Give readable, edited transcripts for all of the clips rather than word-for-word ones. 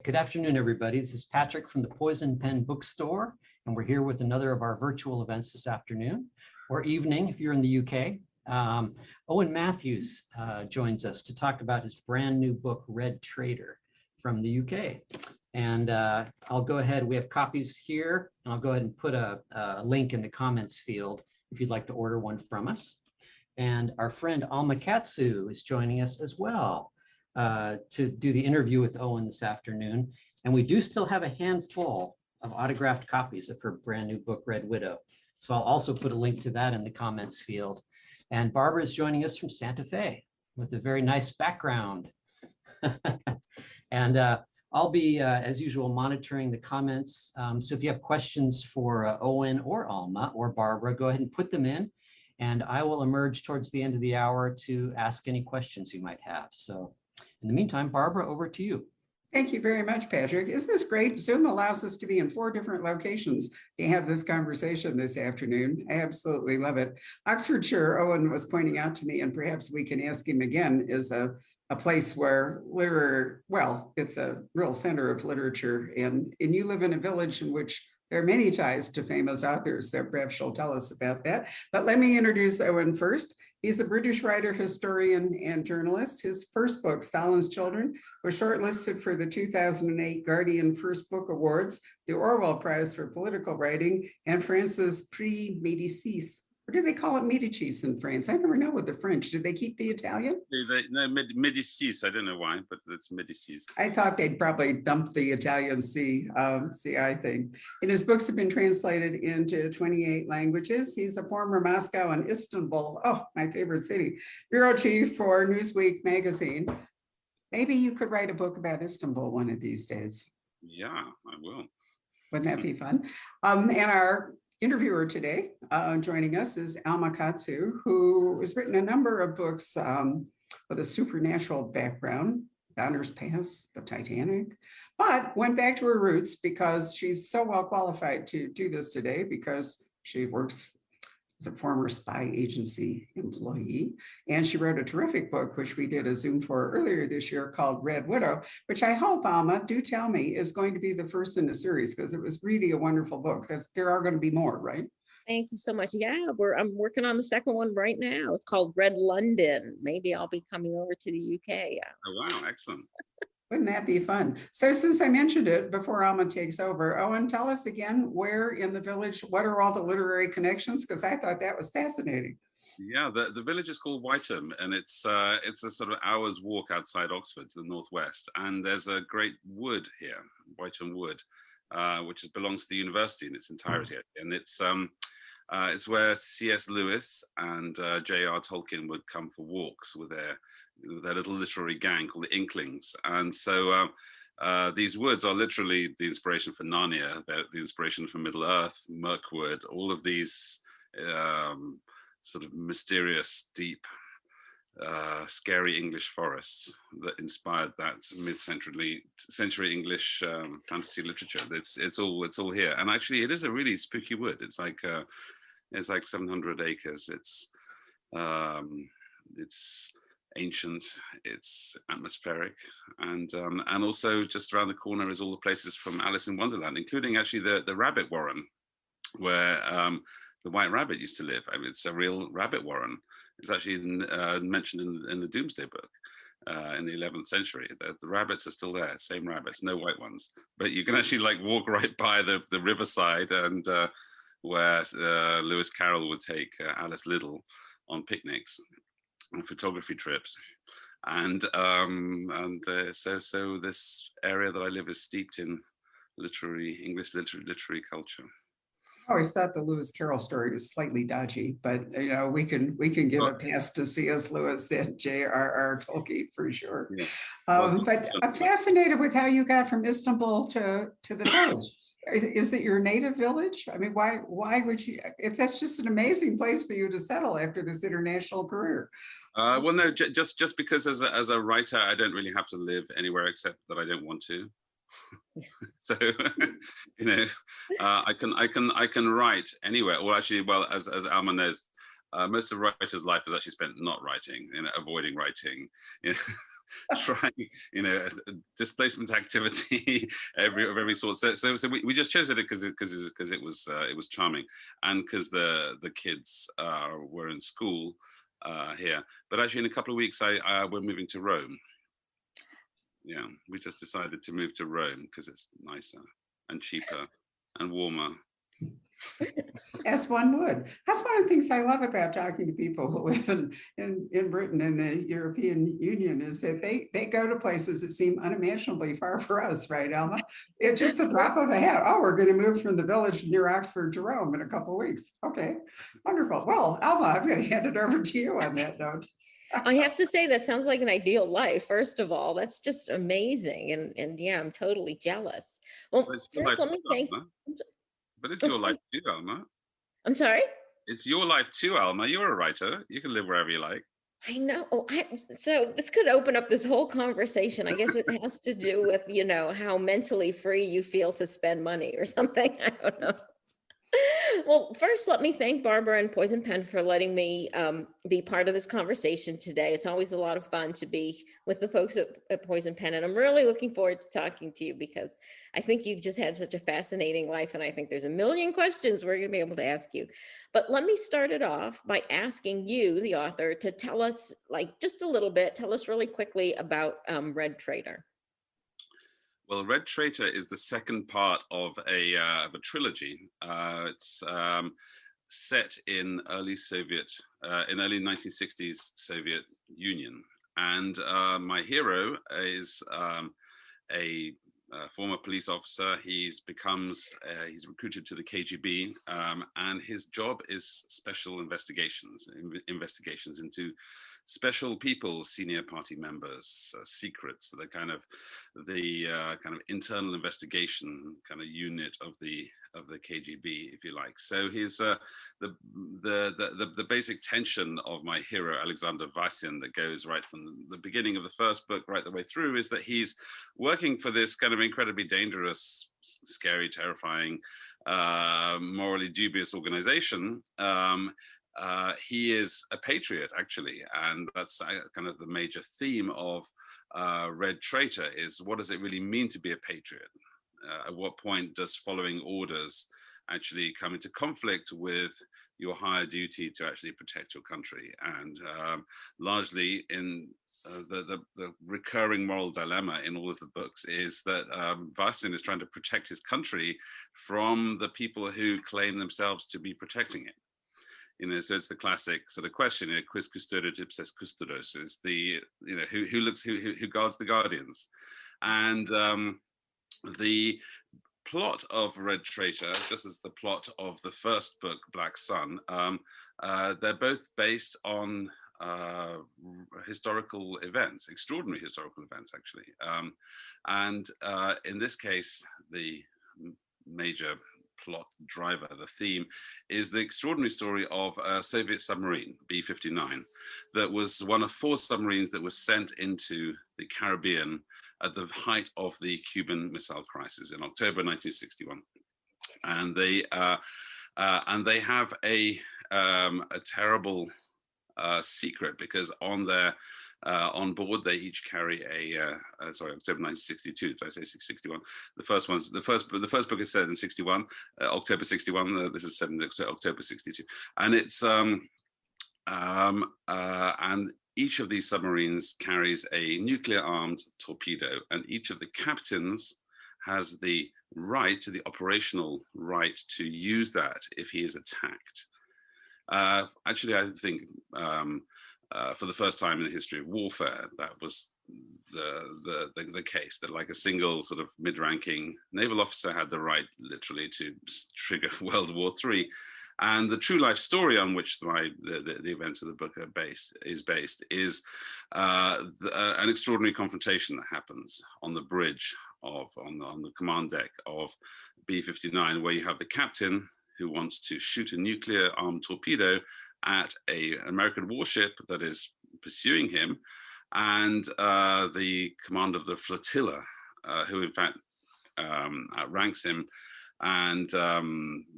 Good afternoon, everybody. This is Patrick from the Poison Pen Bookstore, and we're here with another of our virtual events this afternoon, or evening if you're in the UK. Owen Matthews joins us to talk about his brand new book, Red Trader, from the UK. And I'll go ahead, we have copies here, and I'll go ahead and put a link in the comments field if you'd like to order one from us. And our friend Alma Katsu is joining us as well to do the interview with Owen this afternoon. And we do still have a handful of autographed copies of her brand new book, Red Widow. So I'll also put a link to that in the comments field. And Barbara is joining us from Santa Fe with a very nice background. And I'll be, as usual, monitoring the comments. So if you have questions for Owen or Alma or Barbara, go ahead and put them in. And I will emerge towards the end of the hour to ask any questions you might have. So in the meantime, Barbara, over to you. Thank you very much, Patrick. Isn't this great? Zoom allows us to be in 4 different locations to have this conversation this afternoon. I absolutely love it. Oxfordshire, Owen was pointing out to me, and perhaps we can ask him again, is a place where it's a real center of literature. And you live in a village in which there are many ties to famous authors, so perhaps she'll tell us about that. But let me introduce Owen first. He's a British writer, historian, and journalist. His first book, Stalin's Children, was shortlisted for the 2008 Guardian First Book Awards, the Orwell Prize for Political Writing, and France's Prix Médicis. Or do they call it Medicis in France? I never know with the French. Did they keep the Italian? No, Médicis. I don't know why, but it's Médicis. I thought they'd probably dump the Italian CI thing. And his books have been translated into 28 languages. He's a former Moscow and Istanbul, my favorite city, bureau chief for Newsweek magazine. Maybe you could write a book about Istanbul one of these days. Yeah, I will. Wouldn't that be fun? And our interviewer today joining us is Alma Katsu, who has written a number of books with a supernatural background, Donner's Pass, The Titanic, but went back to her roots because she's so well qualified to do this today because she works as a former spy agency employee. And she wrote a terrific book, which we did a Zoom for earlier this year called Red Widow, which I hope, Alma, do tell me, is going to be the first in the series because it was really a wonderful book. There are going to be more, right? Thank you so much. Yeah, I'm working on the second one right now. It's called Red London. Maybe I'll be coming over to the UK. Yeah. Oh, wow, excellent. Wouldn't that be fun? So since I mentioned it before Alma takes over, Owen, tell us again, where in the village, what are all the literary connections? Because I thought that was fascinating. Yeah, the village is called Whiteham, and it's a sort of hour's walk outside Oxford to the northwest. And there's a great wood here, Whiteham Wood, which belongs to the university in its entirety. And it's where C.S. Lewis and J.R. Tolkien would come for walks with their little literary gang called the Inklings. And so these woods are literally the inspiration for Narnia, the inspiration for Middle Earth, Mirkwood, all of these sort of mysterious, deep, scary English forests that inspired that mid-century English fantasy literature. It's all here. And actually, it is a really spooky wood. It's like 700 acres. It's ancient, it's atmospheric, and also just around the corner is all the places from Alice in Wonderland, including actually the rabbit warren where the White Rabbit used to live. I mean, it's a real rabbit warren. It's actually mentioned in the Doomsday Book in the 11th century. The rabbits are still there, same rabbits, no white ones, but you can actually walk right by the riverside and where Lewis Carroll would take Alice Liddell on picnics and photography trips, and so this area that I live is steeped in English literary culture. I always thought the Lewis Carroll story was slightly dodgy, but we can give a pass to C.S. Lewis and J.R.R. Tolkien for sure. Yeah. But I'm fascinated with how you got from Istanbul to the village. Is it your native village? I mean, why would you? That's just an amazing place for you to settle after this international career. Well, no, just because as a writer, I don't really have to live anywhere except that I don't want to. So, I can write anywhere. Well, actually, as Alma knows, most of a writer's life is actually spent not writing, avoiding writing. trying, displacement activity of every sort. So we just chose it because it was charming, and because the kids were in school here. But actually, in a couple of weeks, we're moving to Rome. Yeah, we just decided to move to Rome because it's nicer and cheaper and warmer. As one would. That's one of the things I love about talking to people who live in Britain and the European Union is that they go to places that seem unimaginably far for us, right, Alma? It's just the drop of a hat. Oh, we're going to move from the village near Oxford to Rome in a couple of weeks. Okay, wonderful. Well, Alma, I'm going to hand it over to you on that note. I have to say that sounds like an ideal life. First of all, that's just amazing, and yeah, I'm totally jealous. Well, first, let me thank. But it's your life too, Alma. I'm sorry? It's your life too, Alma. You're a writer. You can live wherever you like. I know. Oh, so this could open up this whole conversation. I guess it has to do with, how mentally free you feel to spend money or something. I don't know. Well, first, let me thank Barbara and Poison Pen for letting me be part of this conversation today. It's always a lot of fun to be with the folks at Poison Pen, and I'm really looking forward to talking to you because I think you've just had such a fascinating life, and I think there's a million questions we're going to be able to ask you. But let me start it off by asking you, the author, to tell us, just a little bit, tell us really quickly about Red Traitor. Well, Red Traitor is the second part of a trilogy. It's set in early 1960s Soviet Union, and my hero is a former police officer. He's recruited to the KGB, and his job is special investigations into special people, senior party members, secrets, the kind of internal investigation kind of unit of the KGB, if you like. So he's the basic tension of my hero Alexander Vassin that goes right from the beginning of the first book right the way through is that he's working for this kind of incredibly dangerous, scary, terrifying, morally dubious organization. He is a patriot, actually, and that's kind of the major theme of Red Traitor is what does it really mean to be a patriot? At what point does following orders actually come into conflict with your higher duty to actually protect your country? And largely in the recurring moral dilemma in all of the books is that Vassin is trying to protect his country from the people who claim themselves to be protecting it. So it's the classic sort of question, quis custodiet ipses custodos, is the, who guards the guardians. And the plot of Red Traitor, just as the plot of the first book, Black Sun, they're both based on historical events, extraordinary historical events, actually. And in this case, the major plot driver, the theme, is the extraordinary story of a Soviet submarine, B-59, that was one of 4 submarines that was sent into the Caribbean at the height of the Cuban Missile Crisis in October 1961. And they have a terrible secret, because on board they each carry October 1962. Did I say 61? The first book is set in 61, October 61. This is set in October 62, and it's and each of these submarines carries a nuclear-armed torpedo, and each of the captains has the operational right to use that if he is attacked. Actually, I think for the first time in the history of warfare, that was the case, that like a single sort of mid-ranking naval officer had the right literally to trigger World War III. And the true life story on which the events of the book are based is an extraordinary confrontation that happens on the bridge on the command deck of B-59, where you have the captain who wants to shoot a nuclear-armed torpedo at an American warship that is pursuing him, and the commander of the flotilla, who in fact outranks him, and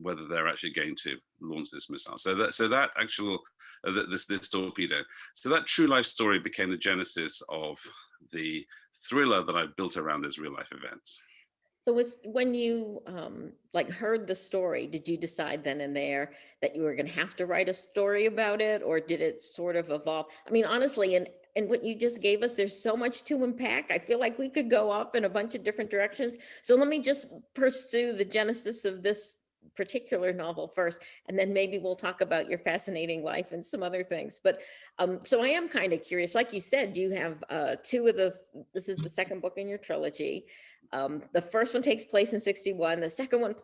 whether they're actually going to launch this missile. So that actual this torpedo. So that true life story became the genesis of the thriller that I built around those real life events. So was when you like heard the story, did you decide then and there that you were going to have to write a story about it, or did it sort of evolve? I mean, honestly, and what you just gave us, there's so much to unpack. I feel like we could go off in a bunch of different directions. So let me just pursue the genesis of this particular novel first, and then maybe we'll talk about your fascinating life and some other things. But so I am kind of curious, like you said, you have this is the second book in your trilogy. The first one takes place in 61. The second one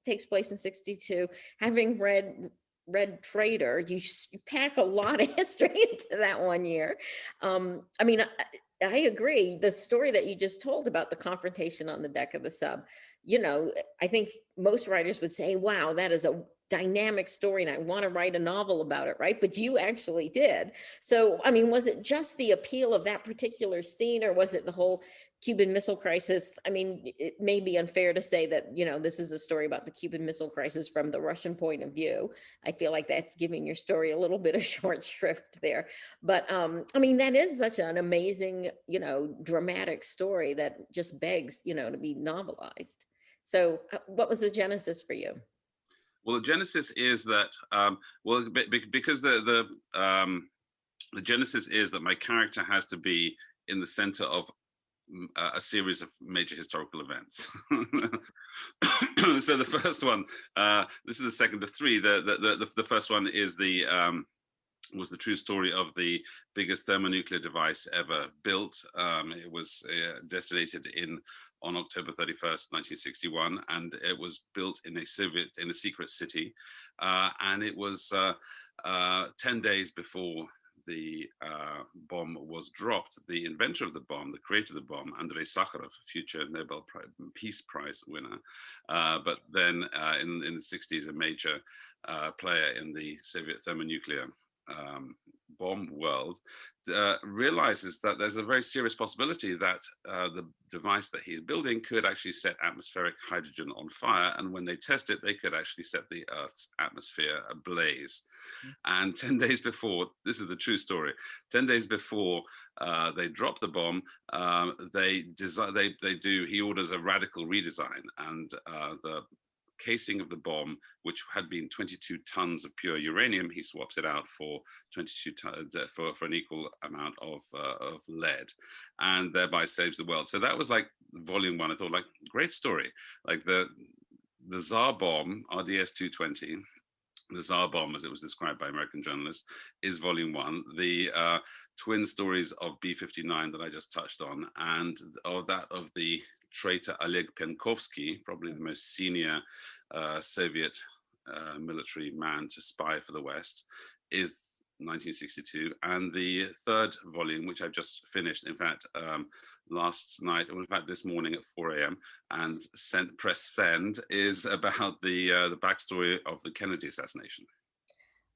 takes place in 62. Having read Traitor, you pack a lot of history into that 1 year. I mean, I agree. The story that you just told about the confrontation on the deck of the sub, I think most writers would say, wow, that is a dynamic story and I want to write a novel about it, right? But you actually did. So, I mean, was it just the appeal of that particular scene, or was it the whole Cuban Missile Crisis? I mean, it may be unfair to say that, this is a story about the Cuban Missile Crisis from the Russian point of view. I feel like that's giving your story a little bit of short shrift there. But I mean, that is such an amazing, dramatic story that just begs, to be novelized. So what was the genesis for you? Well, the genesis is that, because the genesis is that my character has to be in the center of a series of major historical events. So the first one, this is the second of three. The first one is was the true story of the biggest thermonuclear device ever built. It was detonated on October 31st, 1961, and it was built in a secret city. And it was 10 days before the bomb was dropped. The inventor of the bomb, the creator of the bomb, Andrei Sakharov, future Nobel Peace Prize winner, but then in the 60s, a major player in the Soviet thermonuclear bomb world, realizes that there's a very serious possibility that the device that he's building could actually set atmospheric hydrogen on fire. And when they test it, they could actually set the Earth's atmosphere ablaze. And 10 days before, this is the true story, 10 days before they drop the bomb, he orders a radical redesign, and the casing of the bomb, which had been 22 tons of pure uranium, he swaps it out for 22 for an equal amount of lead, and thereby saves the world. So that was like volume one. I thought, like, great story. Like the Tsar Bomb, RDS 220. The Tsar Bomb, as it was described by American journalists, is volume one. The twin stories of B-59 that I just touched on, and of the traitor Oleg Penkovsky, probably the most senior Soviet military man to spy for the West, is 1962. And the third volume, which I've just finished, in fact, last night, or in fact this morning at 4 a.m. and press send, is about the backstory of the Kennedy assassination.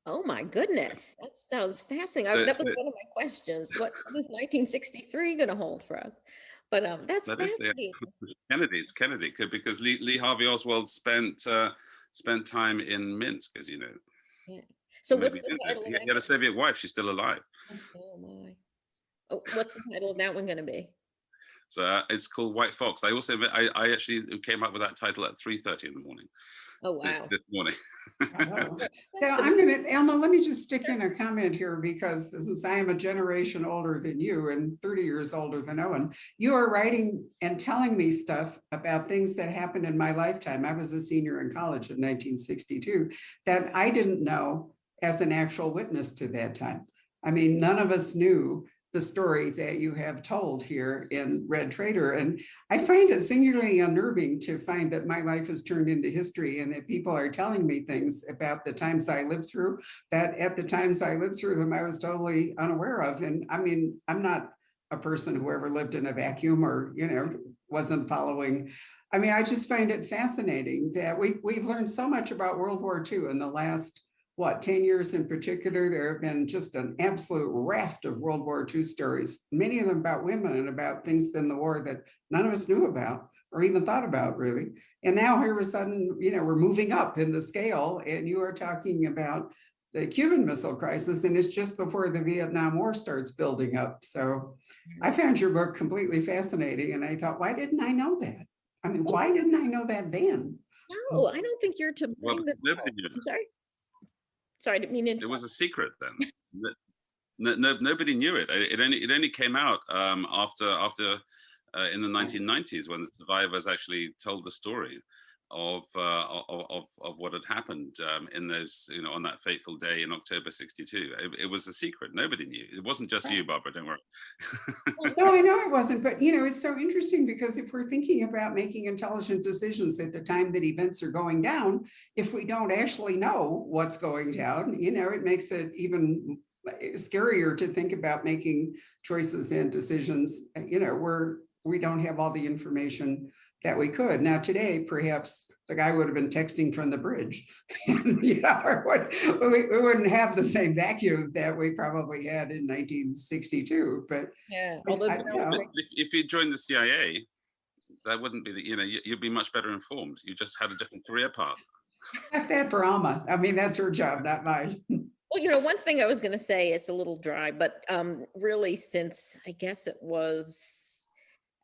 Oh my goodness, that sounds fascinating. That was one of my questions. What is 1963 going to hold for us? But that's fascinating. It's Kennedy, because Lee Harvey Oswald spent time in Minsk, as you know. Yeah. So what's the title? He had a Soviet wife. She's still alive. Oh my! Oh, what's the title of that one going to be? So it's called White Fox. I actually came up with that title at 3:30 in the morning. Oh wow! This morning. So I'm going to, Alma, let me just stick in a comment here, because since I am a generation older than you and 30 years older than Owen, you are writing and telling me stuff about things that happened in my lifetime. I was a senior in college in 1962 that I didn't know as an actual witness to that time. I mean, none of us knew the story that you have told here in Red Traitor. And I find it singularly unnerving to find that my life has turned into history, and that people are telling me things about the times I lived through, that at the times I lived through them, I was totally unaware of. And I mean, I'm not a person who ever lived in a vacuum or, wasn't following. I mean, I just find it fascinating that we've learned so much about World War II in the last 10 years in particular. There have been just an absolute raft of World War II stories, many of them about women and about things in the war that none of us knew about. or even thought about really. And now all of a sudden, we're moving up in the scale, and you are talking about the Cuban Missile Crisis, and it's just before the Vietnam War starts building up. So I found your book completely fascinating, and I thought, why didn't I know that? I mean, why didn't I know that then? No, I don't think you're to Well, blame. nobody knew. I'm sorry. Sorry, I didn't mean to It interrupt. was a secret then. Nobody knew it. It only came out after in the 1990s, when the survivors actually told the story of what had happened in those, on that fateful day in October '62. It was a secret. Nobody knew. It wasn't just you, Barbara. Don't worry. No, I know it wasn't, but it's so interesting, because if we're thinking about making intelligent decisions at the time that events are going down, if we don't actually know what's going down, it makes it even scarier to think about making choices and decisions, where we don't have all the information that we could. Now today, perhaps the guy would have been texting from the bridge, and, we wouldn't have the same vacuum that we probably had in 1962. But Yeah, although if you joined the CIA, that wouldn't be you'd be much better informed. You just had a different career path. That's that for Alma. I mean, that's her job, not mine. Well, one thing I was going to say, it's a little dry, but really, since I guess it was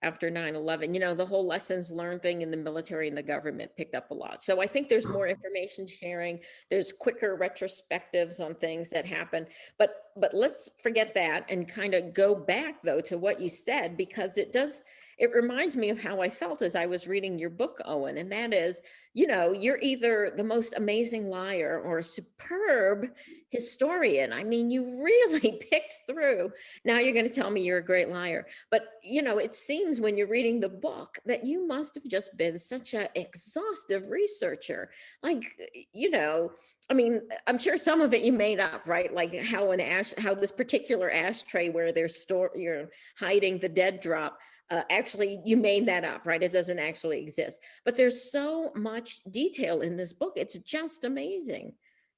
after 9/11, the whole lessons learned thing in the military and the government picked up a lot. So I think there's more information sharing. There's quicker retrospectives on things that happen. But let's forget that and kind of go back, though, to what you said, because it reminds me of how I felt as I was reading your book, Owen. And that is, you're either the most amazing liar or a superb historian. I mean, you really picked through. Now you're going to tell me you're a great liar. But, it seems when you're reading the book that you must have just been such an exhaustive researcher. Like, I mean, I'm sure some of it you made up, right? Like how this particular ashtray where you're hiding the dead drop. Actually, you made that up, right? It doesn't actually exist. But there's so much detail in this book. It's just amazing.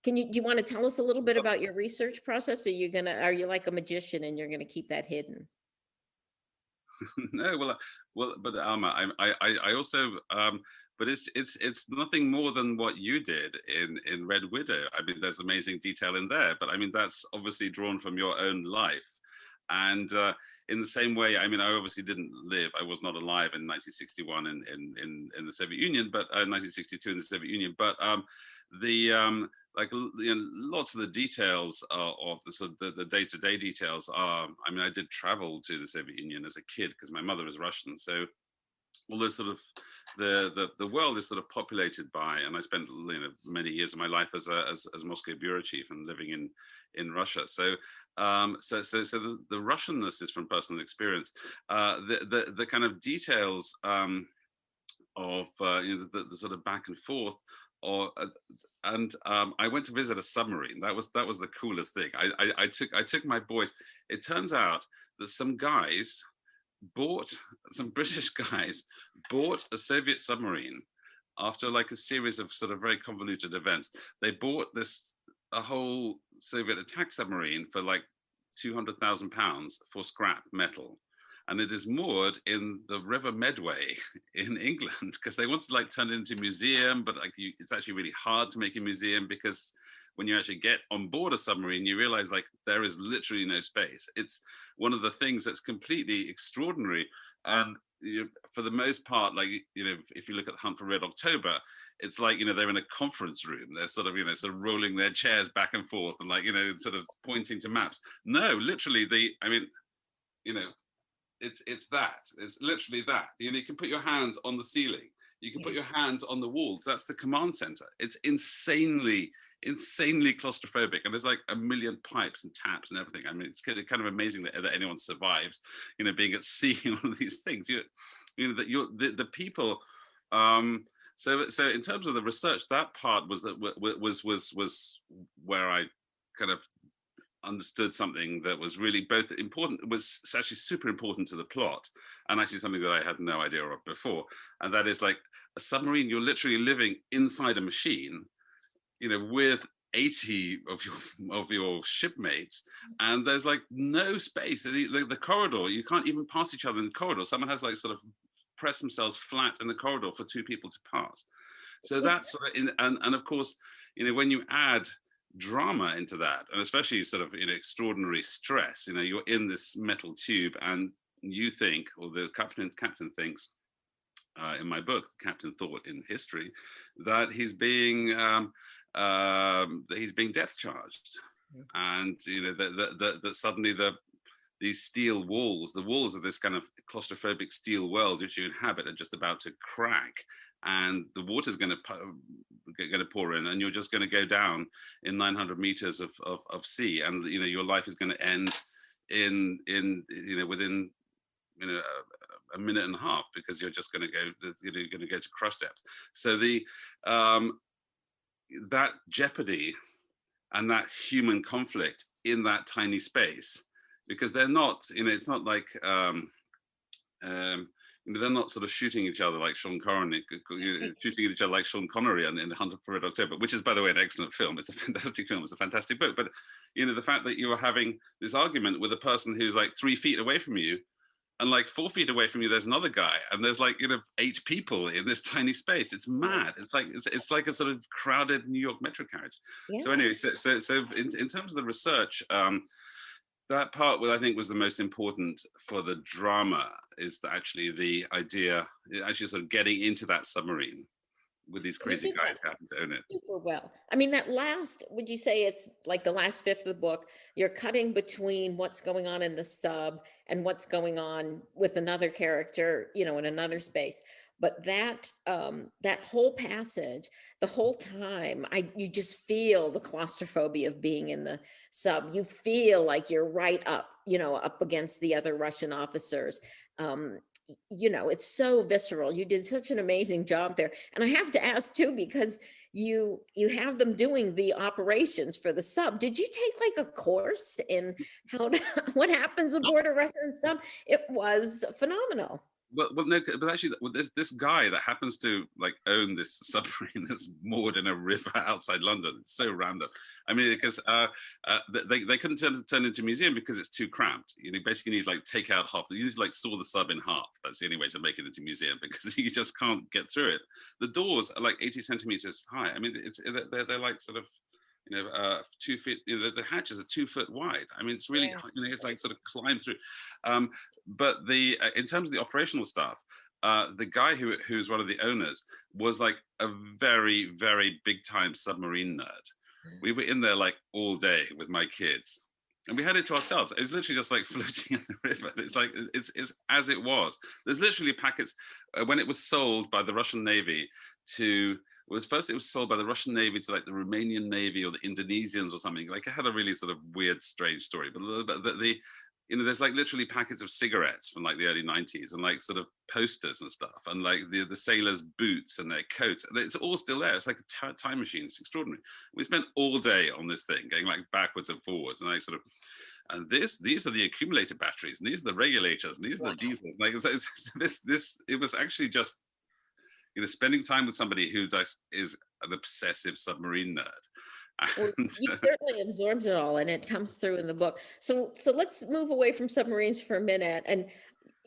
Do you want to tell us a little bit about your research process? Or are you like a magician and you're gonna keep that hidden? No, but Alma, I also, but it's nothing more than what you did in Red Widow. I mean, there's amazing detail in there, but I mean, that's obviously drawn from your own life. And in the same way, I mean, I obviously didn't live. I was not alive in 1961 in the Soviet Union, but 1962 in the Soviet Union. But lots of the details of the day-to-day details are. I mean, I did travel to the Soviet Union as a kid because my mother was Russian, so all this sort of the world is sort of populated by, and I spent many years of my life as Moscow bureau chief and living in Russia. So the Russianness is from personal experience. The kind of details of the sort of back and forth. I went to visit a submarine. That was the coolest thing. I took my boys. It turns out that some British guys bought a Soviet submarine after like a series of sort of very convoluted events. They bought a whole Soviet attack submarine for like £200,000 for scrap metal. And it is moored in the River Medway in England because they want to like turn it into a museum, but like it's actually really hard to make a museum because when you actually get on board a submarine, you realize like there is literally no space. It's one of the things that's completely extraordinary. And for the most part, like, if you look at the Hunt for Red October, it's like, they're in a conference room. They're sort of, sort of rolling their chairs back and forth and like, sort of pointing to maps. No, literally it's that. It's literally that. You can put your hands on the ceiling. You can put your hands on the walls. That's the command center. It's insanely claustrophobic, and there's like a million pipes and taps and everything. I mean, it's kind of amazing that anyone survives, being at sea and all of these things. The people. So in terms of the research, that part was where I kind of understood something that was really both important, was actually super important to the plot, and actually something that I had no idea of before. And that is like a submarine, you're literally living inside a machine, with 80 of your shipmates, and there's like no space. The corridor, you can't even pass each other in the corridor. Someone has like sort of press themselves flat in the corridor for two people to pass. So that's sort of and of course, when you add drama into that, and especially sort of extraordinary stress, you're in this metal tube, and you think, or the captain thinks, in my book, the captain thought in history, that he's being depth charged, and that suddenly these steel walls, the walls of this kind of claustrophobic steel world which you inhabit, are just about to crack, and the water's going to pour in, and you're just going to go down in 900 meters of sea, and your life is going to end in within a minute and a half, because you're just going to go, you're going to go to crush depth. So that jeopardy and that human conflict in that tiny space, because they're not, it's not like they're not sort of shooting each other like Sean Connery, shooting each other like Sean Connery in Hunt for Red October, which is, by the way, an excellent film. It's a fantastic film. It's a fantastic book. But the fact that you are having this argument with a person who's like 3 feet away from you, and like 4 feet away from you, there's another guy, and there's like 8 people in this tiny space. It's mad. It's like a sort of crowded New York metro carriage. Yeah. So anyway, so in terms of the research, that part, what I think was the most important for the drama, is that actually the idea, actually sort of getting into that submarine with these crazy guys who happen to own it. Super well. I mean, that last, would you say it's like the last fifth of the book, you're cutting between what's going on in the sub and what's going on with another character, in another space. But that whole passage, the whole time, you just feel the claustrophobia of being in the sub. You feel like you're right up, up against the other Russian officers. It's so visceral. You did such an amazing job there. And I have to ask too, because you have them doing the operations for the sub. Did you take like a course in what happens aboard a Russian sub? It was phenomenal. Well, no, but actually, there's this guy that happens to like own this submarine that's moored in a river outside London. It's so random. I mean, because they couldn't turn it into a museum because it's too cramped. Basically need like take out half. You need to like saw the sub in half. That's the only way to make it into a museum, because you just can't get through it. The doors are like 80 centimeters high. I mean, they're like sort of 2 feet. The hatches are 2 foot wide. I mean, it's really it's like sort of climb through. But in terms of the operational stuff, the guy who's one of the owners was like a very, very big time submarine nerd. We were in there like all day with my kids, and we had it to ourselves. It was literally just like floating in the river. It's like it's as it was. There's literally packets when it was sold by the Russian Navy to. It was sold by the Russian Navy to like the Romanian Navy or the Indonesians or something. Like, it had a really sort of weird, strange story. But there's like literally packets of cigarettes from like the early 90s, and like sort of posters and stuff, and like the sailors' boots and their coats. It's all still there. It's like a time machine. It's extraordinary. We spent all day on this thing, going like backwards and forwards, and like sort of. And these are the accumulator batteries, and these are the regulators, and these are the diesels. Like it was actually just. Spending time with somebody who is an obsessive submarine nerd. Well, you certainly absorbed it all, and it comes through in the book. So let's move away from submarines for a minute. And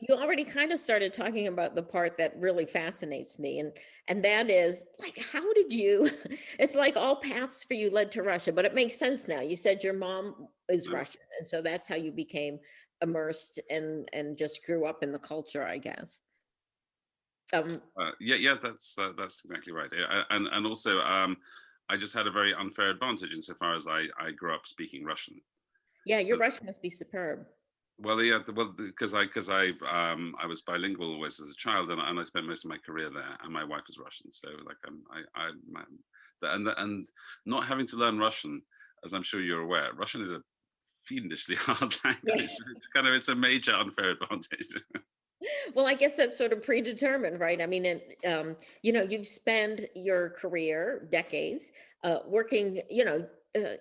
you already kind of started talking about the part that really fascinates me, and that is like, how did you? It's like all paths for you led to Russia, but it makes sense now. You said your mom is Russian, and so that's how you became immersed and just grew up in the culture, I guess. That's exactly right. And also, I just had a very unfair advantage insofar as I grew up speaking Russian. Yeah, your Russian must be superb. Well, yeah, because I was bilingual always as a child, and I spent most of my career there, and my wife is Russian, so like and not having to learn Russian, as I'm sure you're aware, Russian is a fiendishly hard language. Yeah. So it's a major unfair advantage. Well, I guess that's sort of predetermined, right? I mean, you've spent your career, decades, working,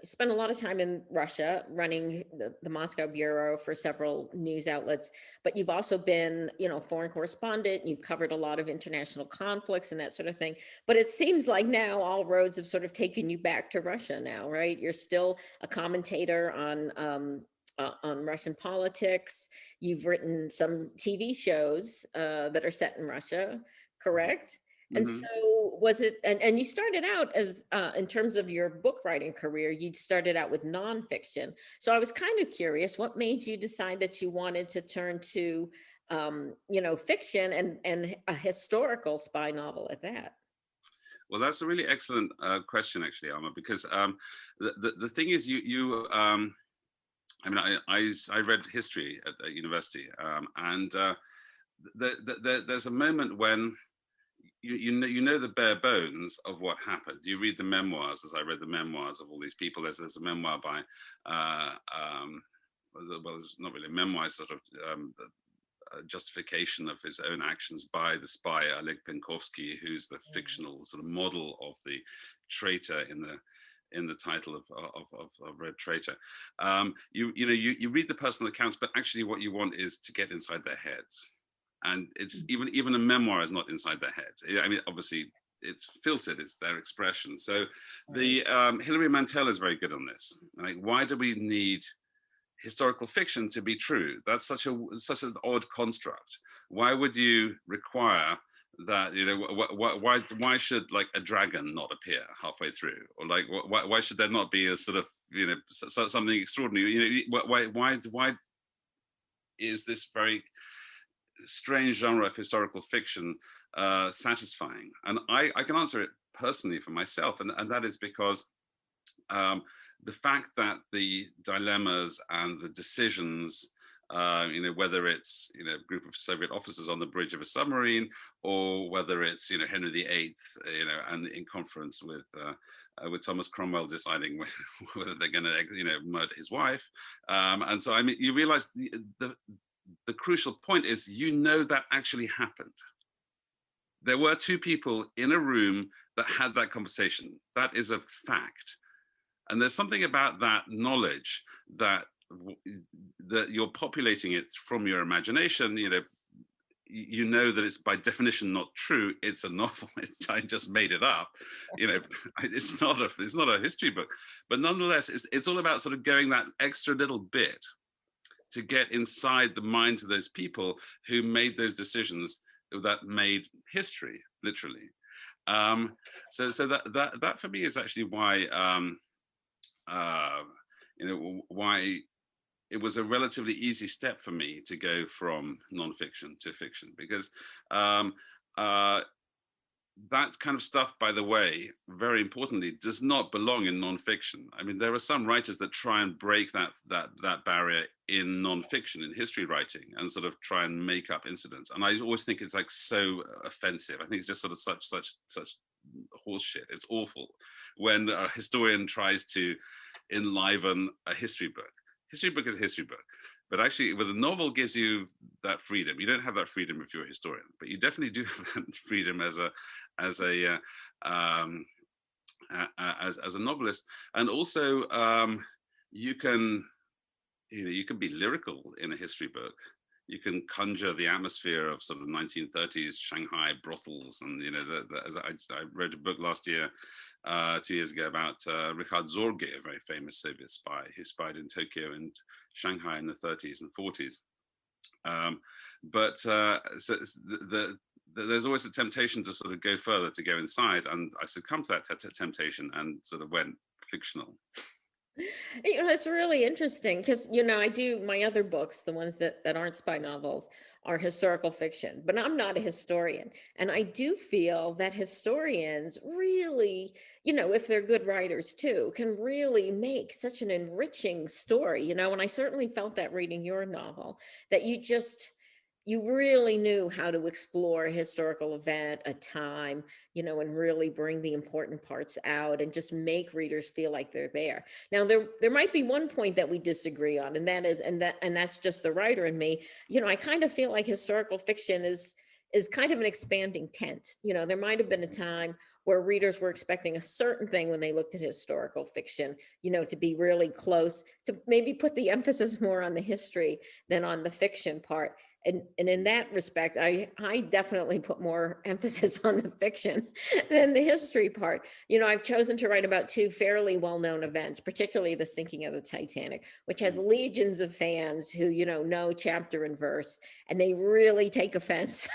spent a lot of time in Russia running the Moscow bureau for several news outlets, but you've also been, foreign correspondent. You've covered a lot of international conflicts and that sort of thing. But it seems like now all roads have sort of taken you back to Russia now, right? You're still a commentator on on Russian politics. You've written some TV shows that are set in Russia, correct? And Mhm. so was it, and you started out as, in terms of your book writing career, you'd started out with nonfiction. So I was kind of curious, what made you decide that you wanted to turn to, fiction and a historical spy novel at that? Well, that's a really excellent question, actually, Alma, because the thing is, I mean, I read history at university, and there's a moment when you know the bare bones of what happened. You read the memoirs, as I read the memoirs of all these people. There's a memoir by, well, it's not really a memoir, it's sort of justification of his own actions by the spy Oleg Penkovsky, who's the fictional sort of model of the traitor in the title of Red Traitor. You read the personal accounts, but actually what you want is to get inside their heads. And it's even a memoir is not inside their heads. I mean, obviously it's filtered, it's their expression. So the Hilary Mantel is very good on this. Like, why do we need historical fiction to be true? That's such an odd construct. Why would you require that? Why should like a dragon not appear halfway through, or like why should there not be a sort of something extraordinary? Why is this very strange genre of historical fiction satisfying? And I can answer it personally for myself, and that is because the fact that the dilemmas and the decisions, whether it's a group of Soviet officers on the bridge of a submarine, or whether it's Henry VIII, and in conference with Thomas Cromwell deciding whether they're going to murder his wife, and so I mean you realize the crucial point is that actually happened. There were two people in a room that had that conversation. That is a fact. And there's something about that knowledge that you're populating it from your imagination. You know that it's by definition not true. It's a novel. I just made it up. It's not a history book, but nonetheless, it's all about sort of going that extra little bit to get inside the minds of those people who made those decisions that made history, literally. So that for me is actually why. Why it was a relatively easy step for me to go from nonfiction to fiction, because that kind of stuff, by the way, very importantly, does not belong in nonfiction. I mean, there are some writers that try and break that barrier in nonfiction, in history writing, and sort of try and make up incidents. And I always think it's like so offensive. I think it's just sort of such horse shit. It's awful when a historian tries to enliven a history book. History book is a history book, but actually, with a novel, gives you that freedom. You don't have that freedom if you're a historian, but you definitely do have that freedom as a novelist. And also, you can be lyrical in a history book. You can conjure the atmosphere of sort of 1930s Shanghai brothels, and as I read a book last year, 2 years ago, about Richard Zorge, a very famous Soviet spy who spied in Tokyo and Shanghai in the 30s and 40s. There's always a temptation to sort of go further, to go inside, and I succumbed to that temptation and sort of went fictional. It's really interesting because, I do my other books, the ones that aren't spy novels, are historical fiction, but I'm not a historian. And I do feel that historians really, if they're good writers too, can really make such an enriching story, and I certainly felt that reading your novel, that you really knew how to explore a historical event, a time, and really bring the important parts out and just make readers feel like they're there. Now, there might be one point that we disagree on, and that's just the writer in me. I kind of feel like historical fiction is kind of an expanding tent. There might have been a time where readers were expecting a certain thing when they looked at historical fiction, to be really close, to maybe put the emphasis more on the history than on the fiction part. and in that respect, I definitely put more emphasis on the fiction than the history part. I've chosen to write about two fairly well-known events, particularly the sinking of the Titanic, which has legions of fans who, know chapter and verse, and they really take offense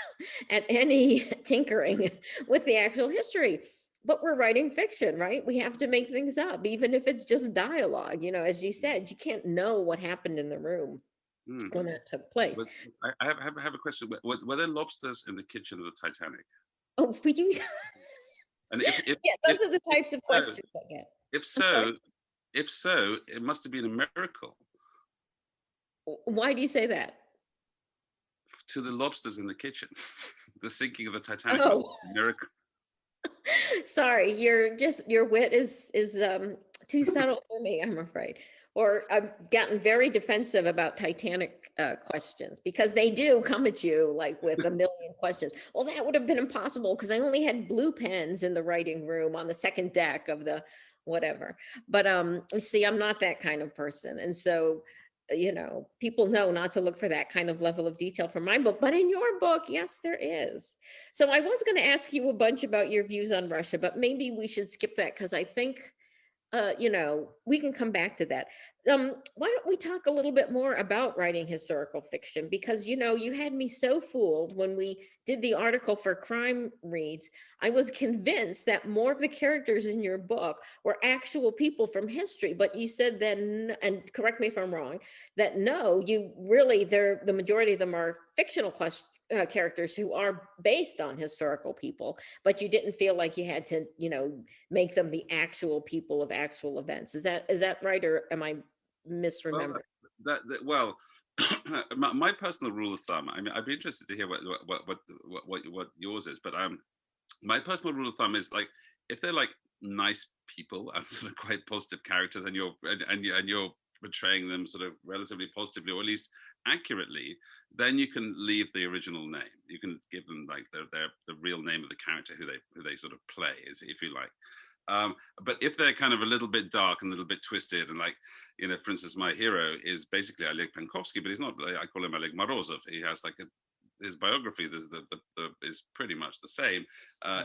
at any tinkering with the actual history. But we're writing fiction, right? We have to make things up, even if it's just dialogue. As you said, you can't know what happened in the room when that took place. But I have a question. Were there lobsters in the kitchen of the Titanic? Oh, we do. And if Yeah, those are the types of questions I get. If so, it must have been a miracle Why do you say that? to the lobsters in the kitchen. The sinking of the Titanic Oh. was a miracle. Sorry, your wit is too subtle for me, I'm afraid. Or I've gotten very defensive about Titanic questions, because they do come at you like with a million questions. Well, that would have been impossible because I only had blue pens in the writing room on the second deck of the whatever. But see, I'm not that kind of person. And so, people know not to look for that kind of level of detail from my book, but in your book, yes, there is. So I was going to ask you a bunch about your views on Russia, but maybe we should skip that because I think we can come back to that. Why don't we talk a little bit more about writing historical fiction? Because, you had me so fooled when we did the article for Crime Reads. I was convinced that more of the characters in your book were actual people from history, but you said then, and correct me if I'm wrong, that no, the majority of them are fictional characters who are based on historical people, but you didn't feel like you had to, make them the actual people of actual events. Is that right, or am I misremembering? Well, my personal rule of thumb. I mean, I'd be interested to hear what yours is, but my personal rule of thumb is like, if they're like nice people and sort of quite positive characters, and you're portraying them sort of relatively positively, or at least accurately, then you can leave the original name. You can give them like the real name of the character who they sort of play, if you like. But if they're kind of a little bit dark and a little bit twisted, and like, for instance, my hero is basically Oleg Penkovsky, but he's not. I call him Oleg Morozov. He has like his biography is pretty much the same,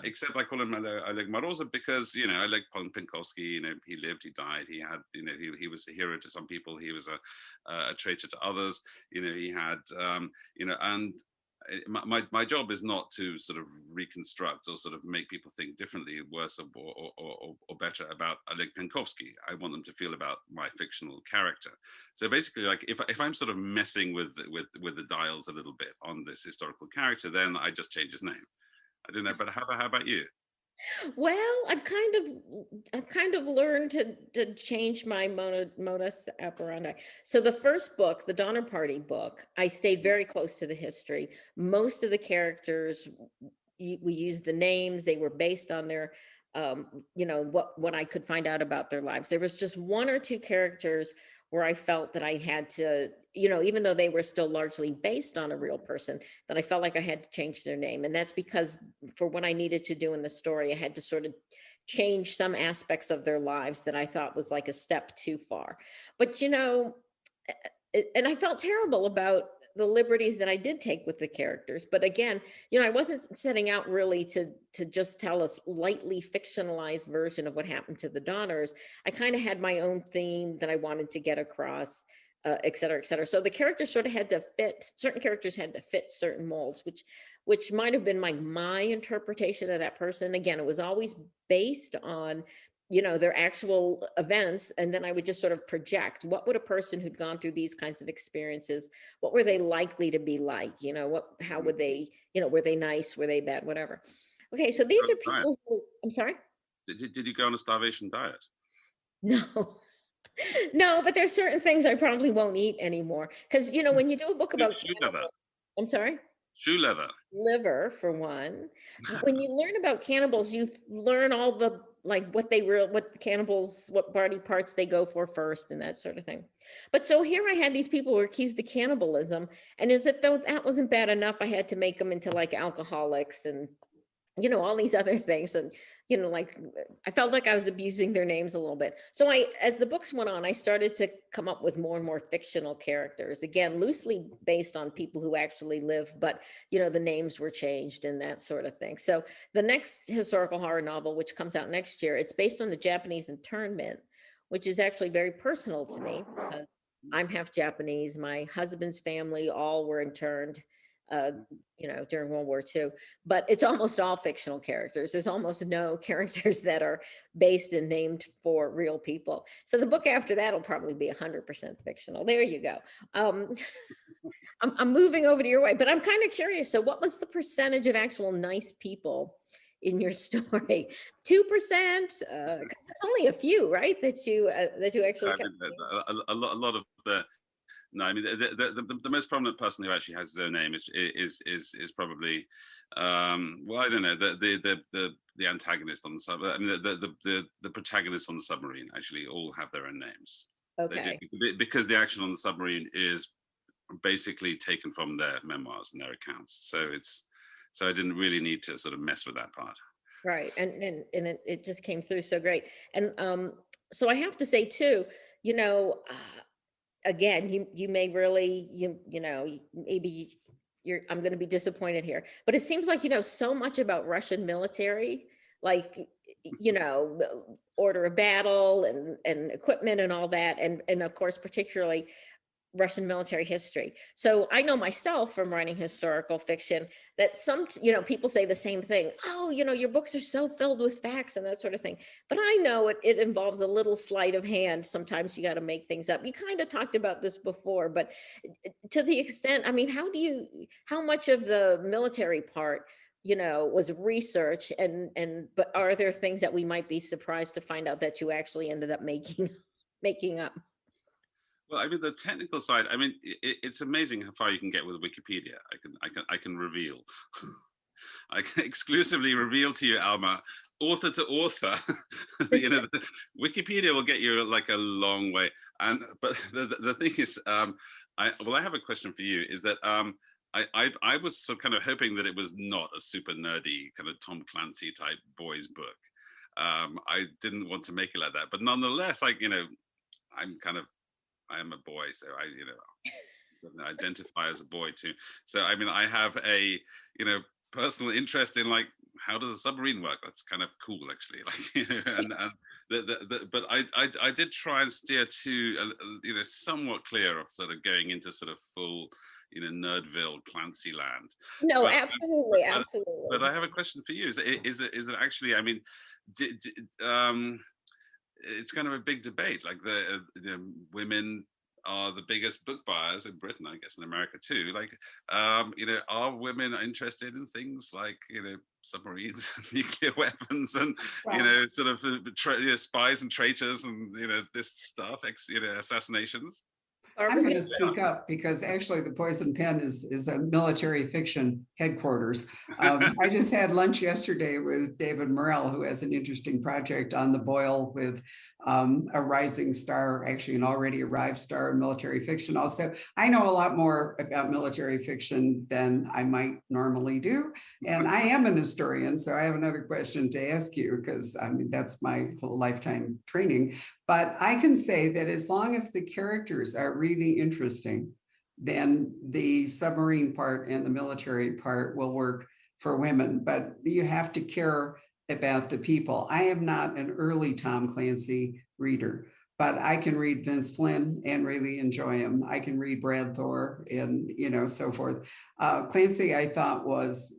except I call him Oleg Morozov because Oleg Penkovsky, he lived, he died, he had, he was a hero to some people, he was a traitor to others, he had, and my job is not to sort of reconstruct or sort of make people think differently, worse or better about Oleg Penkovsky. I want them to feel about my fictional character. So basically, like if I'm sort of messing with the dials a little bit on this historical character, then I just change his name. I don't know, but how about you? Well, I've kind of learned to change my modus operandi. So the first book, the Donner Party book, I stayed very close to the history. Most of the characters, we used the names. They were based on their, what I could find out about their lives. There was just one or two characters where I felt that I had to, even though they were still largely based on a real person, that I felt like I had to change their name. And that's because for what I needed to do in the story, I had to sort of change some aspects of their lives that I thought was like a step too far. But, and I felt terrible about the liberties that I did take with the characters. But again, I wasn't setting out really to just tell a lightly fictionalized version of what happened to the Donners. I kind of had my own theme that I wanted to get across, et cetera, et cetera. So the characters sort of had to fit, certain characters had to fit certain molds, which might have been my interpretation of that person. Again, it was always based on their actual events. And then I would just sort of project, what would a person who'd gone through these kinds of experiences, what were they likely to be like? How would they, were they nice? Were they bad? Whatever. Okay. So these are people who, I'm sorry? Did you go on a starvation diet? No. No, but there's certain things I probably won't eat anymore. Because, when you do a book about cannibals, I'm sorry? Shoe leather. Liver, for one. When you learn about cannibals, you learn all the, like what cannibals, what body parts they go for first and that sort of thing. But so here I had these people who were accused of cannibalism. And as if though that wasn't bad enough, I had to make them into like alcoholics and all these other things. And, like I felt like I was abusing their names a little bit. So as the books went on, I started to come up with more and more fictional characters, again, loosely based on people who actually live, but, the names were changed and that sort of thing. So the next historical horror novel, which comes out next year, it's based on the Japanese internment, which is actually very personal to me because I'm half Japanese. My husband's family all were interned, during World War II, but it's almost all fictional characters. There's almost no characters that are based and named for real people. So the book after that will probably be 100% fictional. There you go. I'm moving over to your way, but I'm kind of curious. So what was the percentage of actual nice people in your story? 2%? Because there's only a few, right? That you actually kept. A lot of the. No, I mean the most prominent person who actually has his own name is probably well, I don't know, the antagonist on the sub. I mean the protagonists on the submarine actually all have their own names. Okay. They do, because the action on the submarine is basically taken from their memoirs and their accounts. So I didn't really need to sort of mess with that part. Right, and it just came through so great. And so I have to say too, again, you may really, maybe I'm going to be disappointed here, but it seems like, so much about Russian military, like, order of battle and equipment and all that. And of course, particularly Russian military history. So I know myself from writing historical fiction that some, people say the same thing. Oh, your books are so filled with facts and that sort of thing. But I know it involves a little sleight of hand. Sometimes you got to make things up. You kind of talked about this before, but to the extent, I mean, how much of the military part, was research but are there things that we might be surprised to find out that you actually ended up making up? Well, I mean, the technical side, I mean, it's amazing how far you can get with Wikipedia. I can reveal. I can exclusively reveal to you, Alma, author to author. Wikipedia will get you like a long way. But the thing is, I have a question for you. Is that I was so kind of hoping that it was not a super nerdy kind of Tom Clancy type boys book. I didn't want to make it like that, but nonetheless, I am a boy, so I identify as a boy too. So I mean, I have a personal interest in like how does a submarine work? That's kind of cool, actually. But I did try and steer to somewhat clear of sort of going into sort of full Nerdville Clancy land. No, but, absolutely. But I have a question for you. Is it actually? I mean, it's kind of a big debate. Like the women are the biggest book buyers in Britain, I guess, in America too. Like, are women interested in things like submarines, nuclear weapons, and sort of spies and traitors, and this stuff, assassinations? I'm going to speak up because actually the Poison Pen is a military fiction headquarters. I just had lunch yesterday with David Morrell, who has an interesting project on the boil with a rising star, actually an already arrived star in military fiction. Also, I know a lot more about military fiction than I might normally do. And I am an historian, so I have another question to ask you because I mean, that's my whole lifetime training. But I can say that as long as the characters are really interesting, then the submarine part and the military part will work for women. But you have to care about the people. I am not an early Tom Clancy reader, but I can read Vince Flynn and really enjoy him. I can read Brad Thor and so forth. Clancy, I thought, was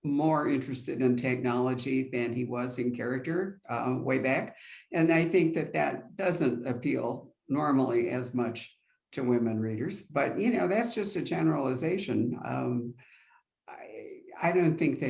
more interested in technology than he was in character way back. And I think that doesn't appeal normally as much to women readers, but that's just a generalization. I don't think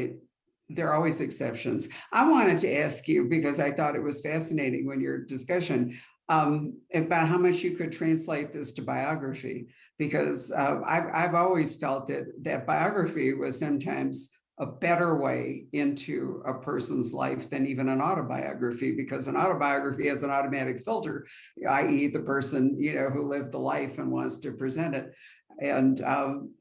there are always exceptions. I wanted to ask you, because I thought it was fascinating when your discussion about how much you could translate this to biography, because I've always felt that biography was sometimes a better way into a person's life than even an autobiography, because an autobiography has an automatic filter, i.e. the person, who lived the life and wants to present it. And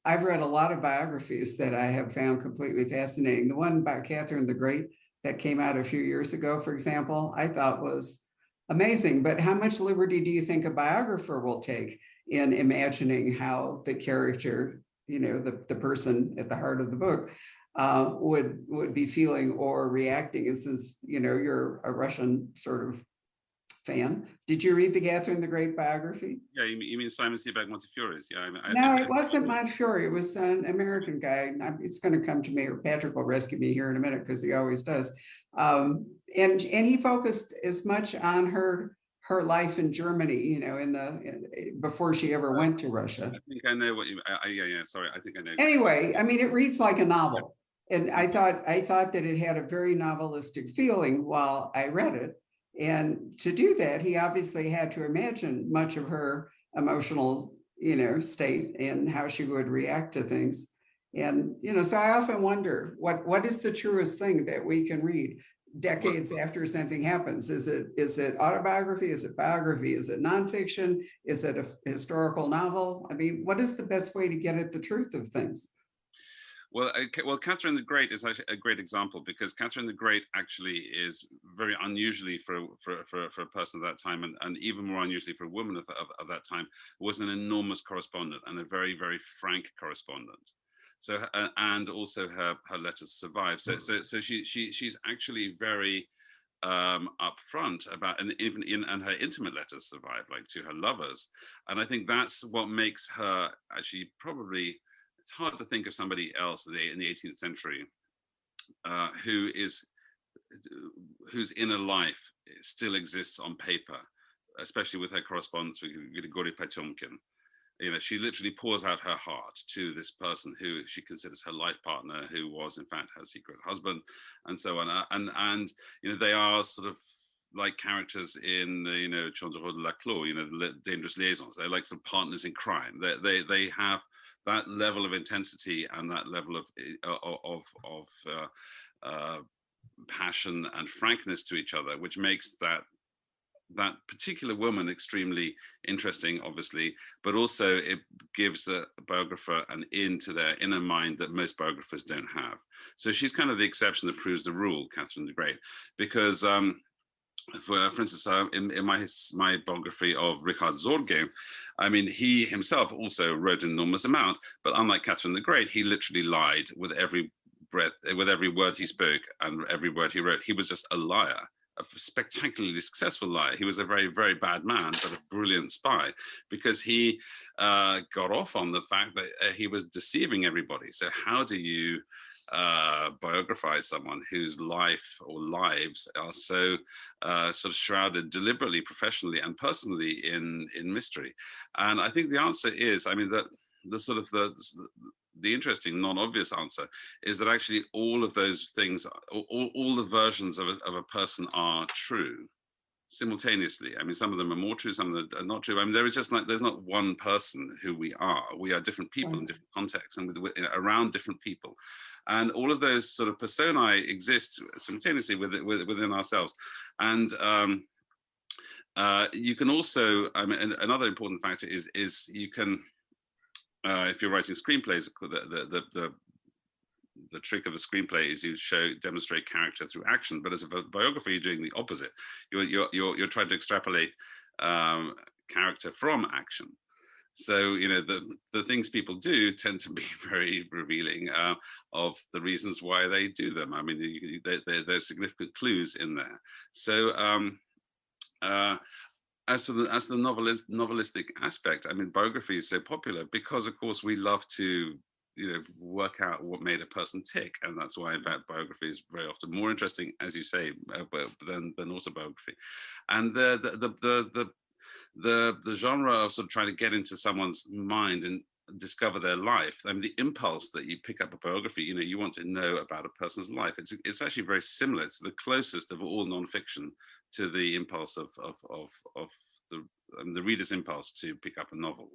I've read a lot of biographies that I have found completely fascinating. The one by Catherine the Great that came out a few years ago, for example, I thought was amazing. But how much liberty do you think a biographer will take in imagining how the character, the person at the heart of the book would be feeling or reacting? And since, you're a Russian sort of fan, did you read the Catherine the Great biography? Yeah, you mean Simon Sebag Montefiore's? Yeah, No, it wasn't Montefiore. It was an American guy. It's going to come to me, or Patrick will rescue me here in a minute because he always does. And he focused as much on her life in Germany, before she ever went to Russia. I think I know what you. Yeah. Sorry, I think I know. Anyway, I mean, it reads like a novel, and I thought that it had a very novelistic feeling while I read it. And to do that, he obviously had to imagine much of her emotional, state and how she would react to things. And, so I often wonder what is the truest thing that we can read decades after something happens? Is it autobiography? Is it biography? Is it nonfiction? Is it a historical novel? I mean, what is the best way to get at the truth of things? Well, Catherine the Great is actually a great example, because Catherine the Great actually is very unusually for a person of that time, and even more unusually for a woman of that time, was an enormous correspondent and a very, very frank correspondent. So, and also her letters survive. So she's actually very upfront about, and even and her intimate letters survive, like to her lovers. And I think that's what makes her actually probably. It's hard to think of somebody else in the 18th century whose inner life still exists on paper, especially with her correspondence with Grigory Potemkin. She literally pours out her heart to this person who she considers her life partner, who was in fact her secret husband, and so on. And they are sort of like characters in Chandra de la Clos, the Dangerous Liaisons. They're like some partners in crime. They have that level of intensity and that level of passion and frankness to each other, which makes that particular woman extremely interesting, obviously, but also it gives a biographer an into their inner mind that most biographers don't have. So she's kind of the exception that proves the rule, Catherine the Great, because for instance, in my biography of Richard Zorge, I mean, he himself also wrote an enormous amount, but unlike Catherine the Great, he literally lied with every breath, with every word he spoke and every word he wrote. He was just a liar, a spectacularly successful liar. He was a very, very bad man, but a brilliant spy, because he got off on the fact that he was deceiving everybody. So how do you biographize someone whose life or lives are so sort of shrouded deliberately, professionally, and personally in mystery? And I think the answer is, I mean, that the sort of the interesting, non-obvious answer is that actually all of those things, all the versions of a person are true simultaneously. I mean, some of them are more true, some of them are not true. I mean, there is just like, there's not one person who we are. We are different people in different contexts and around different people. And all of those sort of personae exist simultaneously within ourselves. And you can also, I mean, another important factor is you can, if you're writing screenplays, the trick of a screenplay is you demonstrate character through action. But as a biography, you're doing the opposite. You're trying to extrapolate character from action. So the things people do tend to be very revealing of the reasons why they do them. I mean, there's significant clues in there. So as the novelistic aspect, I mean, biography is so popular because, of course, we love to work out what made a person tick, and that's why, in fact, biography is very often more interesting, as you say, than autobiography. And the genre of sort of trying to get into someone's mind and discover their life. I mean, the impulse that you pick up a biography, you want to know about a person's life. It's actually very similar. It's the closest of all nonfiction to the impulse of the reader's impulse to pick up a novel.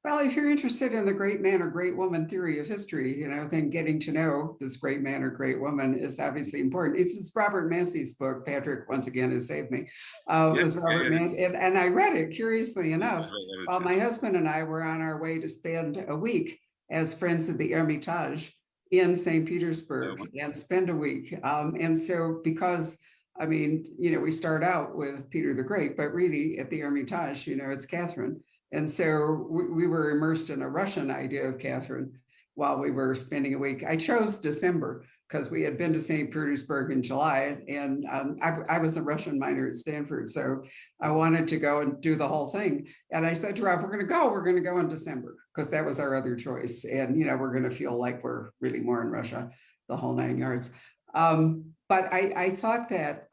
Well, if you're interested in the great man or great woman theory of history, then getting to know this great man or great woman is obviously important. It's Robert Massey's book. Patrick, once again, has saved me. It Yeah, was yeah, Robert yeah. Massey, and I read it, curiously enough, while my Yes. husband and I were on our way to spend a week as friends of the Hermitage in St. Petersburg and spend a week. And so because we start out with Peter the Great, but really at the Hermitage, it's Catherine. And so we were immersed in a Russian idea of Catherine while we were spending a week. I chose December because we had been to St. Petersburg in July, and I was a Russian minor at Stanford, so I wanted to go and do the whole thing. And I said to Rob, we're going to go in December, because that was our other choice. And, we're going to feel like we're really more in Russia, the whole 9 yards. But I thought that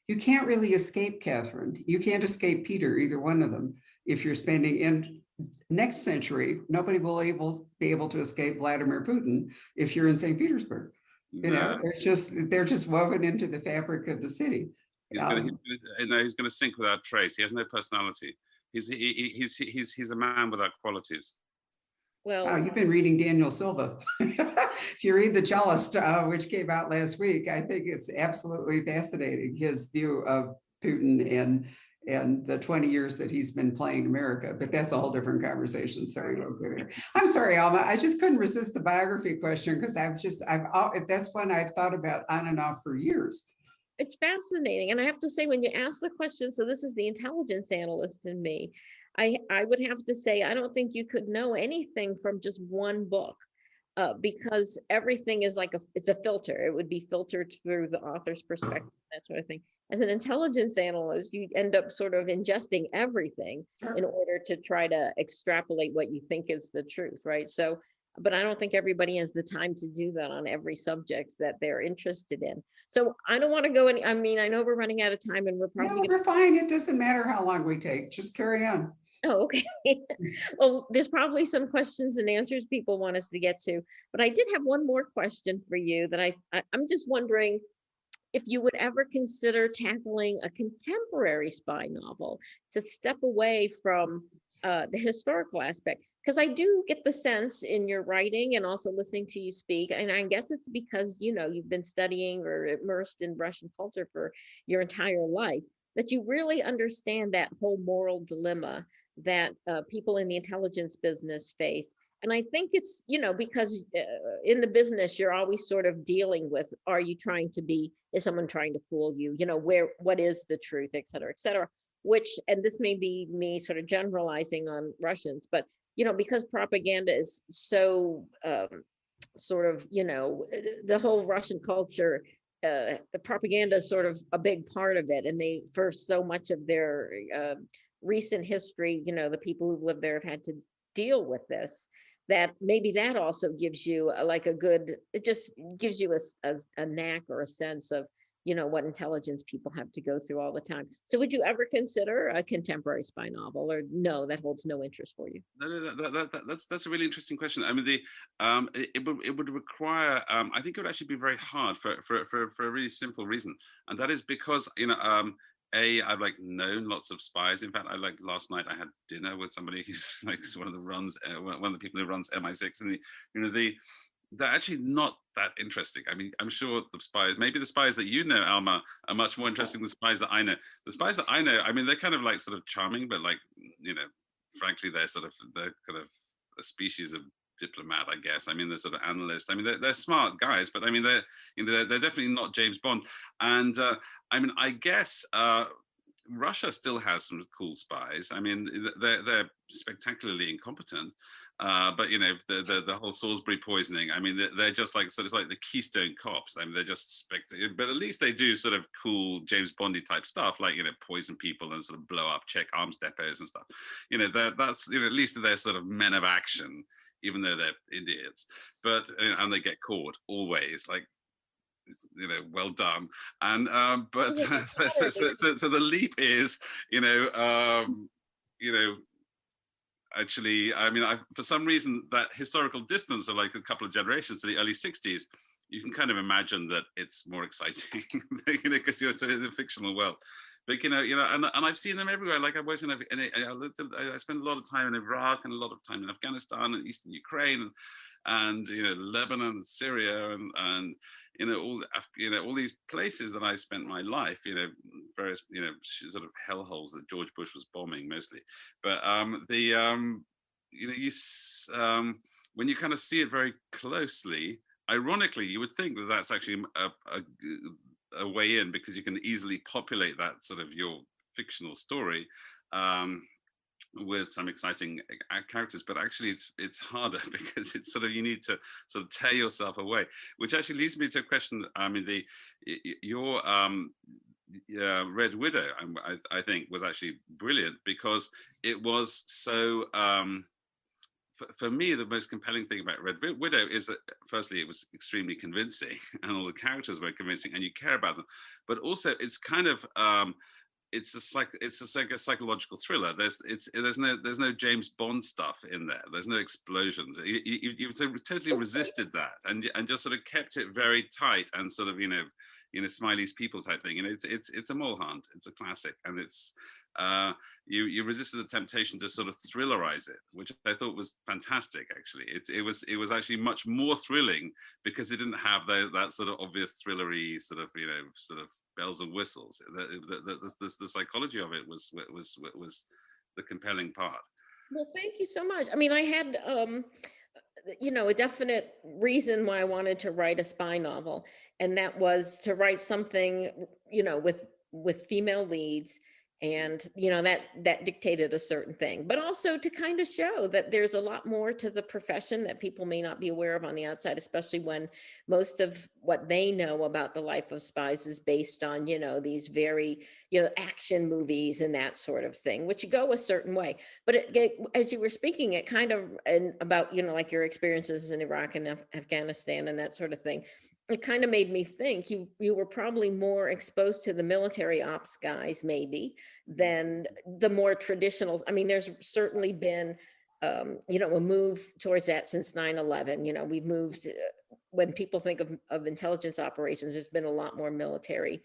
you can't really escape Catherine. You can't escape Peter, either one of them. If you're spending in next century, nobody will be able to escape Vladimir Putin if you're in St. Petersburg. They're just woven into the fabric of the city. He's gonna sink without trace. He has no personality. He's a man without qualities. Well, you've been reading Daniel Silva. If you read The Cellist, which came out last week, I think it's absolutely fascinating, his view of Putin and the 20 years that he's been playing America, but that's a whole different conversation, so we won't go there. I'm sorry, Alma, I just couldn't resist the biography question, because that's one I've thought about on and off for years. it's fascinating. And I have to say, when you ask the question, so this is the intelligence analyst in me, I would have to say, I don't think you could know anything from just one book. Because everything is it's a filter. It would be filtered through the author's perspective, that sort of thing. As an intelligence analyst, you end up sort of ingesting everything in order to try to extrapolate what you think is the truth, right? So, but I don't think everybody has the time to do that on every subject that they're interested in. So I don't want to go any, I know we're running out of time, and we're probably we're fine. It doesn't matter how long we take. Just carry on. Oh, okay. Well, there's probably some questions and answers people want us to get to, but I did have one more question for you that I'm just wondering if you would ever consider tackling a contemporary spy novel to step away from the historical aspect, because I do get the sense in your writing and also listening to you speak, and I guess it's because you've been studying or immersed in Russian culture for your entire life, that you really understand that whole moral dilemma that people in the intelligence business face. And I think it's, because in the business, you're always sort of dealing with, is someone trying to fool you? What is the truth, et cetera, and this may be me sort of generalizing on Russians, but, because propaganda is so sort of, the whole Russian culture, the propaganda is sort of a big part of it. And for so much of their recent history, the people who've lived there have had to deal with this, that maybe that also gives you it just gives you a knack or a sense of, what intelligence people have to go through all the time. So would you ever consider a contemporary spy novel, or no, that holds no interest for you? No, that's a really interesting question. It would require, I think it would actually be very hard for a really simple reason. And that is because, I've known lots of spies. In fact, last night I had dinner with somebody who's one of the people who runs MI6, and they're actually not that interesting. I'm sure maybe the spies that Alma, are much more interesting than the spies that I know. The spies that I know, they're kind of sort of charming, but frankly, they're kind of a species of diplomat, I guess. They're sort of analysts. They're smart guys, but they're definitely not James Bond. And I guess Russia still has some cool spies. They're spectacularly incompetent. But the whole Salisbury poisoning. They're just it's like the Keystone Cops. They're just spectacular. But at least they do sort of cool James Bondy type stuff, poison people and sort of blow up Czech arms depots and stuff. That's at least they're sort of men of action, even though they're idiots. But and they get caught always. Well done. And but so the leap is, actually, for some reason, that historical distance of a couple of generations to the early 60s you can kind of imagine that it's more exciting, you know, because you're in the fictional world. But and I've seen them everywhere. Like I worked I spent a lot of time in Iraq and a lot of time in Afghanistan and Eastern Ukraine, and Lebanon, and Syria, and all these places that I spent my life. Various sort of hellholes that George Bush was bombing mostly. But when you kind of see it very closely, ironically, you would think that that's actually a way in, because you can easily populate that sort of your fictional story with some exciting characters. But actually it's harder because it's sort of, you need to sort of tear yourself away, which actually leads me to a question. I mean, your Red Widow, I think, was actually brilliant, because it was so for me, the most compelling thing about Red Widow is that, firstly, it was extremely convincing, and all the characters were convincing, and you care about them. But also, it's kind of it's a psychological thriller. There's no James Bond stuff in there. There's no explosions. You totally resisted that, and just sort of kept it very tight, and sort of Smiley's People type thing. It's a mole hunt. It's a classic, and it's. You resisted the temptation to sort of thrillerize it, which I thought was fantastic. Actually, it was actually much more thrilling because it didn't have that sort of obvious thrillery sort of bells and whistles. The psychology of it was the compelling part. Well, thank you so much. I mean, I had a definite reason why I wanted to write a spy novel, and that was to write something with female leads. And, that dictated a certain thing, but also to kind of show that there's a lot more to the profession that people may not be aware of on the outside, especially when most of what they know about the life of spies is based on, these very, action movies and that sort of thing, which go a certain way. But as you were speaking, it kind of, and about, like your experiences in Iraq and Afghanistan and that sort of thing, it kind of made me think you were probably more exposed to the military ops guys maybe than the more traditional. I mean, there's certainly been, a move towards that since 9/11. We've moved, when people think of intelligence operations, there's been a lot more military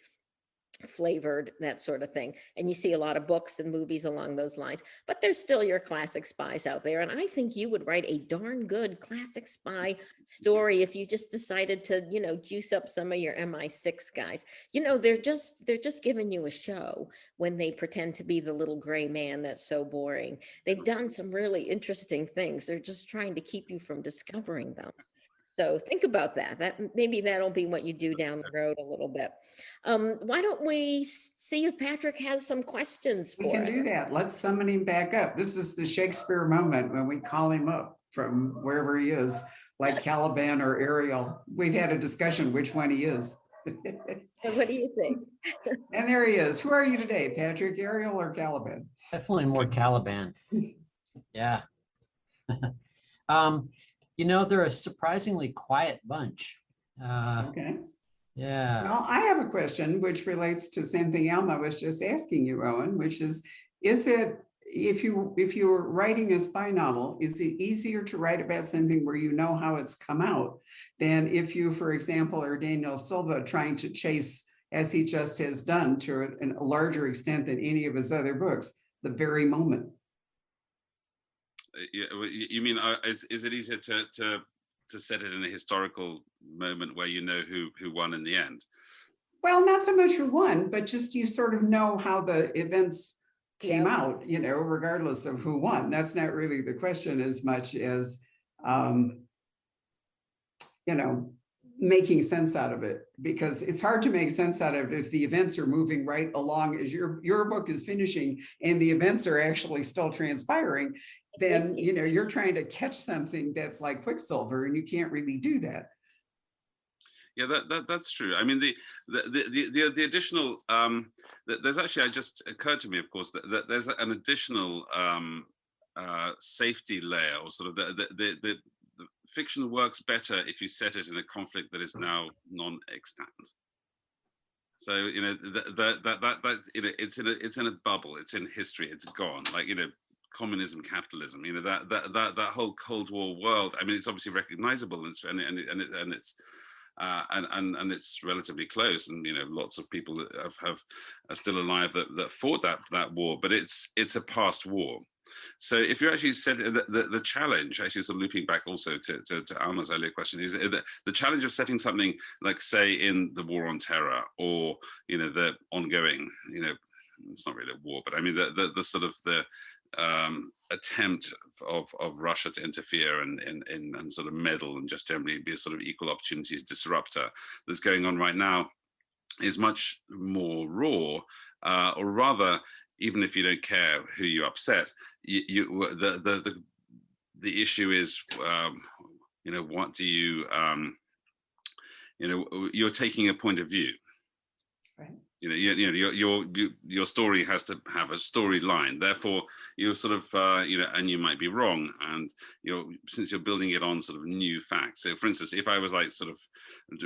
flavored, that sort of thing. And you see a lot of books and movies along those lines, but there's still your classic spies out there. And I think you would write a darn good classic spy story if you just decided to, juice up some of your MI6 guys. They're just giving you a show when they pretend to be the little gray man that's so boring. They've done some really interesting things. They're just trying to keep you from discovering them. So think about that. Maybe that'll be what you do down the road a little bit. Why don't we see if Patrick has some questions for us? We can do that. Let's summon him back up. This is the Shakespeare moment when we call him up from wherever he is, like Caliban or Ariel. We've had a discussion which one he is. So what do you think? And there he is. Who are you today, Patrick, Ariel or Caliban? Definitely more Caliban. Yeah. They're a surprisingly quiet bunch. Okay. Yeah. Well, I have a question which relates to something Alma was just asking you, Owen, which is it, if you're writing a spy novel, is it easier to write about something where you know how it's come out than if you, for example, are Daniel Silva trying to chase, as he just has done to a larger extent than any of his other books, the very moment? You mean is it easier to set it in a historical moment where who won in the end? Well, not so much who won, but just you sort of know how the events came out, regardless of who won. That's not really the question as much as making sense out of it, because it's hard to make sense out of it if the events are moving right along as your book is finishing and the events are actually still transpiring. Then you're trying to catch something that's like Quicksilver, and you can't really do that. Yeah, that's true. I mean, the additional there's actually, it just occurred to me, of course, that there's an additional safety layer, or sort of the fiction works better if you set it in a conflict that is now non-extant. So it's in a bubble. It's in history. It's gone. Like communism, capitalism. that whole Cold War world. I mean, it's obviously recognizable, and it's and it's relatively close, and lots of people that are still alive that fought that war, but it's a past war. So if you actually said the challenge, actually sort of looping back also to Alma's earlier question, is the challenge of setting something like, say, in the war on terror, or the ongoing, it's not really a war, but I mean the sort of the attempt of Russia to interfere and sort of meddle and just generally be a sort of equal opportunities disruptor that's going on right now, is much more raw, or rather, even if you don't care who you upset, the issue is, what do you, you're taking a point of view. Right. Your story has to have a storyline. Therefore, you're sort of, and you might be wrong. And since you're building it on sort of new facts. So, for instance, if I was like sort of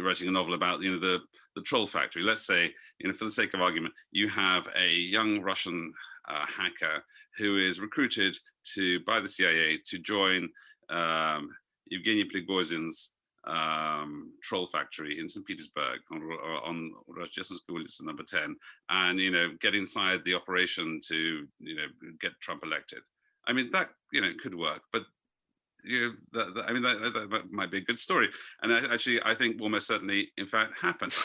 writing a novel about, the troll factory, let's say, for the sake of argument, you have a young Russian hacker who is recruited by the CIA to join Evgeny Prigozhin's troll factory in St. Petersburg on Rождественская улица number 10, and get inside the operation to get Trump elected. I mean, that could work, but that might be a good story, and actually I think almost certainly in fact happened.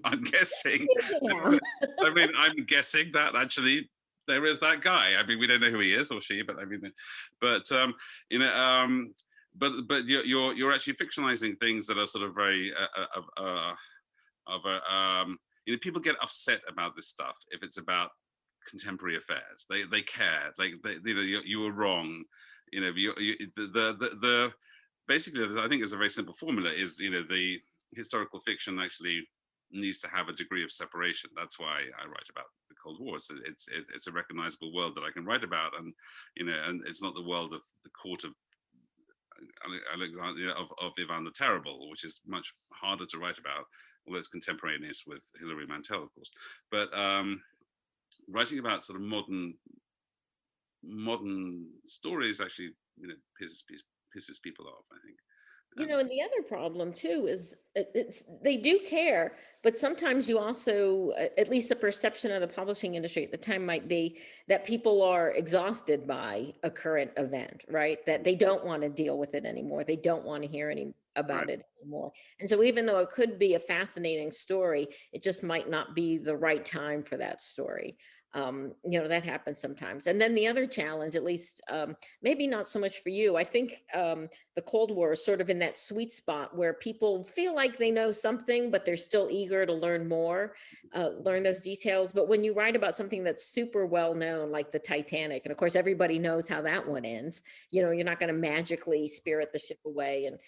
I'm guessing. Yeah. I'm guessing that actually there is that guy. I mean, we don't know who he is or she, but I mean, but but you're actually fictionalizing things that are sort of very people get upset about this stuff if it's about contemporary affairs. They care, like you were wrong. The basically, I think it's a very simple formula. Is the historical fiction actually needs to have a degree of separation. That's why I write about the Cold War. So it's a recognizable world that I can write about, and and it's not the world of the court of Alexander, of Ivan the Terrible, which is much harder to write about, although it's contemporaneous with Hilary Mantel, of course. But writing about sort of modern stories actually pisses people off, I think. And the other problem too is they do care, but sometimes you also, at least the perception of the publishing industry at the time might be that people are exhausted by a current event, right? That they don't want to deal with it anymore. They don't want to hear about it anymore. And so even though it could be a fascinating story, it just might not be the right time for that story. That happens sometimes. And then the other challenge, at least maybe not so much for you, I think the Cold War is sort of in that sweet spot where people feel like they know something, but they're still eager to learn more, learn those details. But when you write about something that's super well known, like the Titanic, and of course everybody knows how that one ends, you're not going to magically spirit the ship away and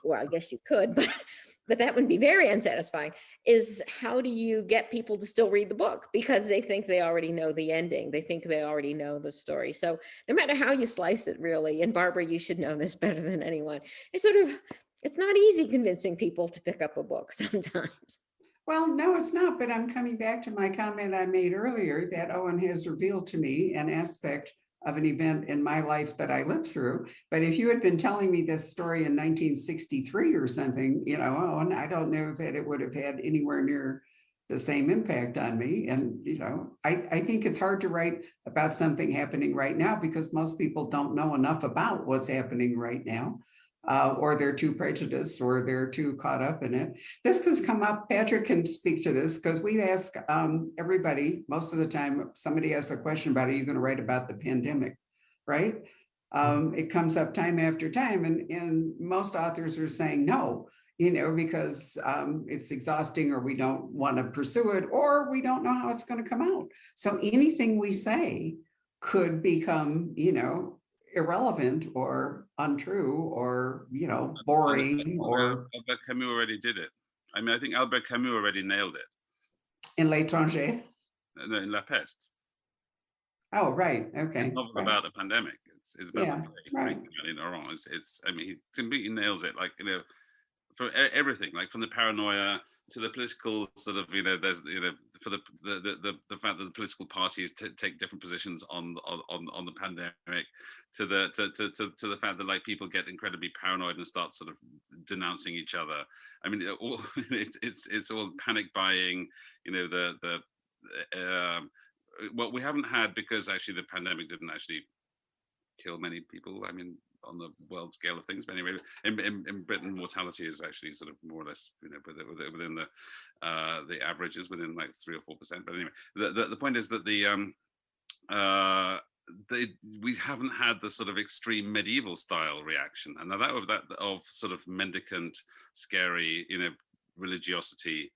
well, I guess you could, but that would be very unsatisfying. Is how do you get people to still read the book because they think they already know the ending? They think they already know the story. So no matter how you slice it, really, and Barbara, you should know this better than anyone, it's not easy convincing people to pick up a book sometimes. Well, no, it's not, but I'm coming back to my comment I made earlier that Owen has revealed to me an aspect of an event in my life that I lived through. But if you had been telling me this story in 1963 or something, Owen, I don't know that it would have had anywhere near the same impact on me. And, I think it's hard to write about something happening right now because most people don't know enough about what's happening right now. Or they're too prejudiced or they're too caught up in it. This has come up, Patrick can speak to this because we ask everybody most of the time, somebody asks a question about, are you going to write about the pandemic, right? It comes up time after time and most authors are saying no, because it's exhausting or we don't want to pursue it or we don't know how it's going to come out. So anything we say could become, irrelevant or untrue or boring. Or Albert Camus already did it. I mean, I think Albert Camus already nailed it in L'étranger. No, in La Peste. Oh, right. Okay. It's not about a pandemic. It's about yeah, right. It's I mean, he completely nails it. Like for everything, like from the paranoia to the political sort of there's for the fact that the political parties take different positions on the pandemic, to the fact that like people get incredibly paranoid and start sort of denouncing each other. I mean, it's all panic buying. You know, well, we haven't had, because actually the pandemic didn't actually kill many people. I mean, on the world scale of things, but anyway, in Britain, mortality is actually sort of more or less, you know, within the averages, within like 3 or 4%. But anyway, the point is that we haven't had the sort of extreme medieval style reaction, and that of sort of mendicant, scary, you know, religiosity,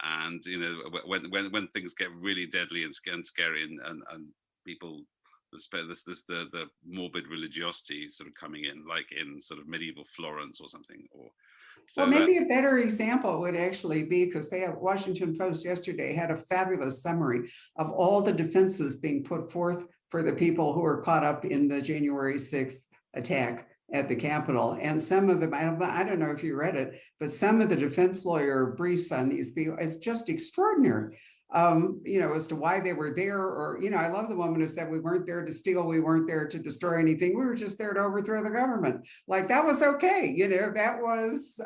and you know, when things get really deadly and scary, and people, the morbid religiosity sort of coming in, like in sort of medieval Florence or something. Or so well, maybe a better example would actually be, because they have Washington Post yesterday had a fabulous summary of all the defenses being put forth for the people who were caught up in the January 6th attack at the Capitol. And some of them, I don't know if you read it, but some of the defense lawyer briefs on these people, it's just extraordinary. You know, as to why they were there, or, you know, I love the woman who said, we weren't there to steal, we weren't there to destroy anything, we were just there to overthrow the government. Like, that was okay, you know, that was,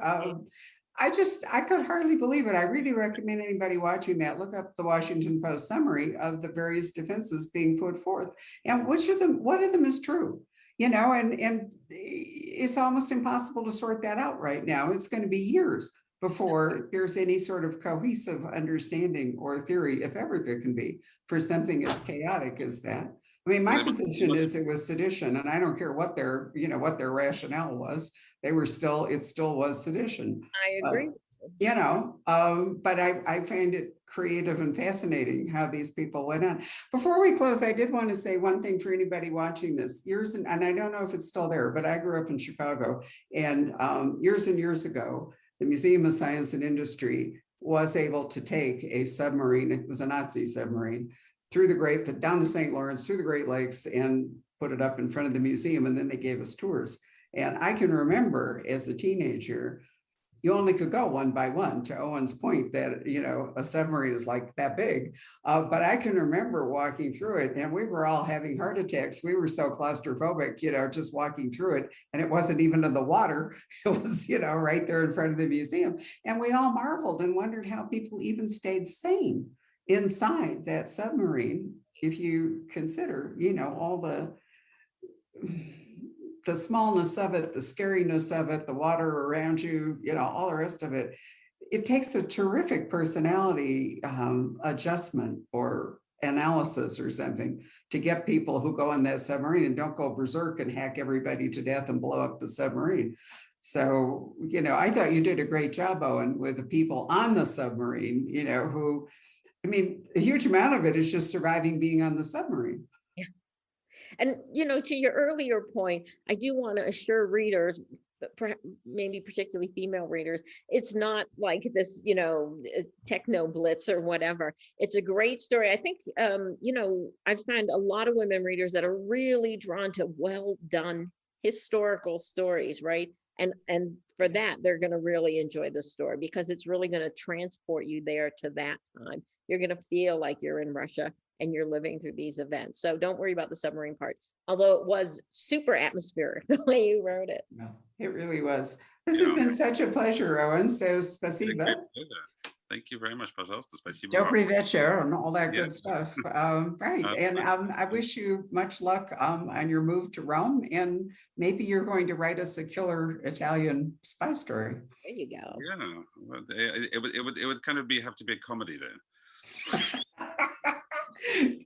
I could hardly believe it. I really recommend anybody watching that, look up the Washington Post summary of the various defenses being put forth, and what of them is true, you know, and it's almost impossible to sort that out right now. It's going to be years before there's any sort of cohesive understanding or theory, if ever there can be, for something as chaotic as that. I mean, my position is it was sedition, and I don't care what their, you know, what their rationale was. It still was sedition. I agree. You know, but I find it creative and fascinating how these people went on. Before we close, I did want to say one thing for anybody watching this. And I don't know if it's still there, but I grew up in Chicago, and years and years ago, the Museum of Science and Industry was able to take a submarine, it was a Nazi submarine, down the St. Lawrence, through the Great Lakes, and put it up in front of the museum, and then they gave us tours. And I can remember as a teenager, you only could go one by one, to Owen's point that, you know, a submarine is like that big. But I can remember walking through it, and we were all having heart attacks. We were so claustrophobic, you know, just walking through it. And it wasn't even in the water. It was, you know, right there in front of the museum. And we all marveled and wondered how people even stayed sane inside that submarine, if you consider, you know, all the smallness of it, the scariness of it, the water around you, you know, all the rest of it. It takes a terrific personality adjustment or analysis or something to get people who go in that submarine and don't go berserk and hack everybody to death and blow up the submarine. So, you know, I thought you did a great job, Owen, with the people on the submarine, you know, who, I mean, a huge amount of it is just surviving being on the submarine. And, you know, to your earlier point, I do want to assure readers, maybe particularly female readers, it's not like this, you know, techno blitz or whatever. It's a great story. I think, you know, I've found a lot of women readers that are really drawn to well done historical stories, right? And for that, they're going to really enjoy the story, because it's really going to transport you there to that time. You're going to feel like you're in Russia and you're living through these events. So don't worry about the submarine part, although it was super atmospheric the way you wrote it. No, it really was. This has been such a pleasure, Owen. So spasiba. Thank you very much, пожалуйста. Спасибо. Добрый вечер and all that good stuff. Right. And Absolutely. I wish you much luck on your move to Rome. And maybe you're going to write us a killer Italian spy story. There you go. Yeah, well, it would kind of have to be a comedy then.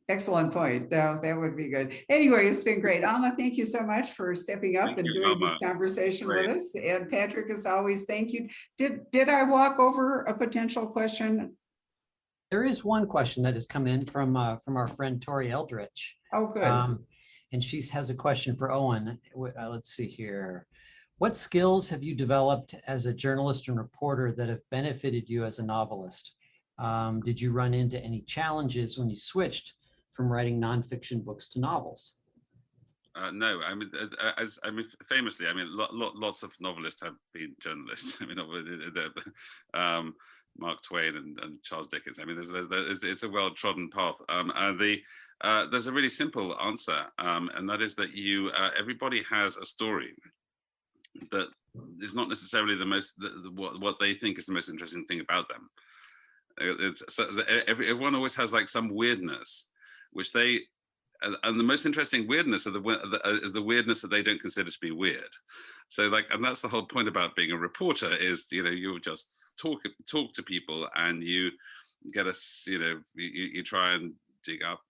Excellent point. No, that would be good. Anyway, it's been great. Alma, thank you so much for stepping up and doing this conversation with us. And Patrick, as always, thank you. Did I walk over a potential question? There is one question that has come in from our friend Tori Eldridge. Oh, good. And she has a question for Owen. Let's see here. What skills have you developed as a journalist and reporter that have benefited you as a novelist? Did you run into any challenges when you switched from writing nonfiction books to novels? No, I mean, famously, I mean, lots of novelists have been journalists. I mean, Mark Twain and Charles Dickens. I mean, it's a well-trodden path. There's a really simple answer, and that is that everybody has a story that is not necessarily what they think is the most interesting thing about them. Everyone always has like some weirdness, which and the most interesting weirdness is the weirdness that they don't consider to be weird. So and that's the whole point about being a reporter is, you just talk to people and you get you try and dig up,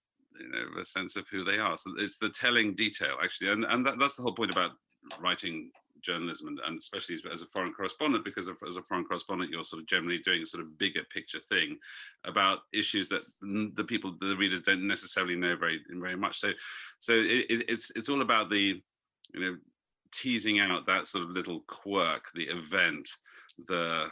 a sense of who they are. So it's the telling detail actually. And that's the whole point about writing journalism, and especially as a foreign correspondent, because as a foreign correspondent, you're sort of generally doing a sort of bigger picture thing about issues that the readers don't necessarily know very much. So it's all about the, teasing out that sort of little quirk, the event, the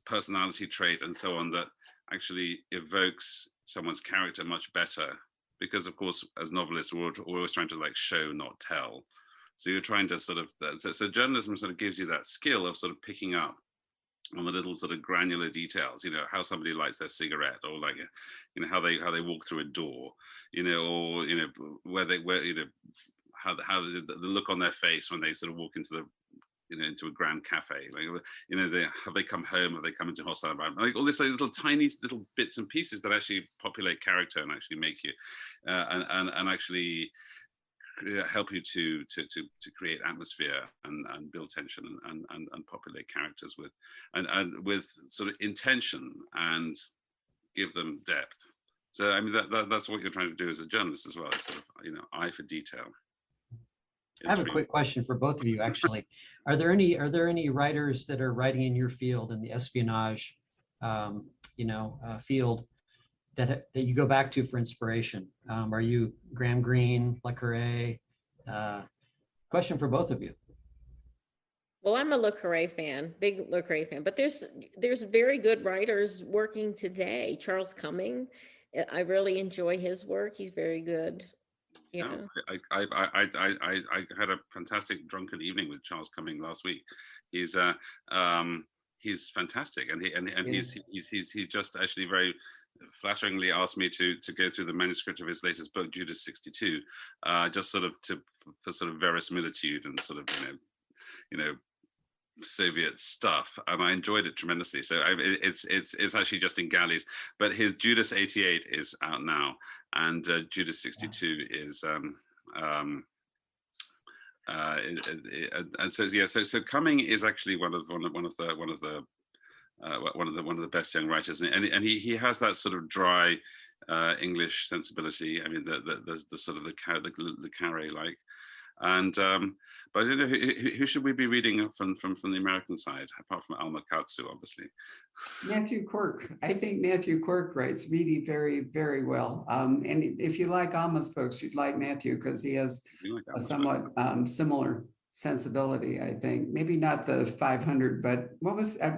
personality trait, and so on, that actually evokes someone's character much better. Because of course, as novelists, we're always trying to show, not tell. So you're trying to so journalism sort of gives you that skill of sort of picking up on the little sort of granular details, how somebody lights their cigarette, or how they walk through a door, or how the look on their face when they sort of walk into into a grand cafe, have they come home, have they come into hostile environment, all this little tiny little bits and pieces that actually populate character and actually make you and actually help you to create atmosphere and build tension and populate characters with sort of intention and give them depth. So I mean that's what you're trying to do as a journalist as well. It's sort of eye for detail. I have a quick question for both of you, actually. Are there any writers that are writing in your field, in the espionage, field, that you go back to for inspiration? Are you Graham Greene, Le Carre? Question for both of you. Well, I'm a Le Carre fan, big Le Carre fan, but there's very good writers working today. Charles Cumming, I really enjoy his work. He's very good. Yeah. I had a fantastic drunken evening with Charles Cumming last week. He's fantastic, and he's just actually very flatteringly asked me to go through the manuscript of his latest book, Judas 62, just sort of for sort of verisimilitude and sort of Soviet stuff, and I enjoyed it tremendously. So it's actually just in galleys, but his Judas 88 is out now, and Judas 62 is and so Cumming is actually one of the best young writers, and he has that sort of dry English sensibility. I mean, there's the sort of the Carre like. And but I don't know who should we be reading from the American side, apart from Alma Katsu, obviously. Matthew Quirk. I think Matthew Quirk writes really very, very well. And if you like Alma's books, you'd like Matthew, because he has a somewhat similar sensibility, I think. Maybe not the 500, but what was, I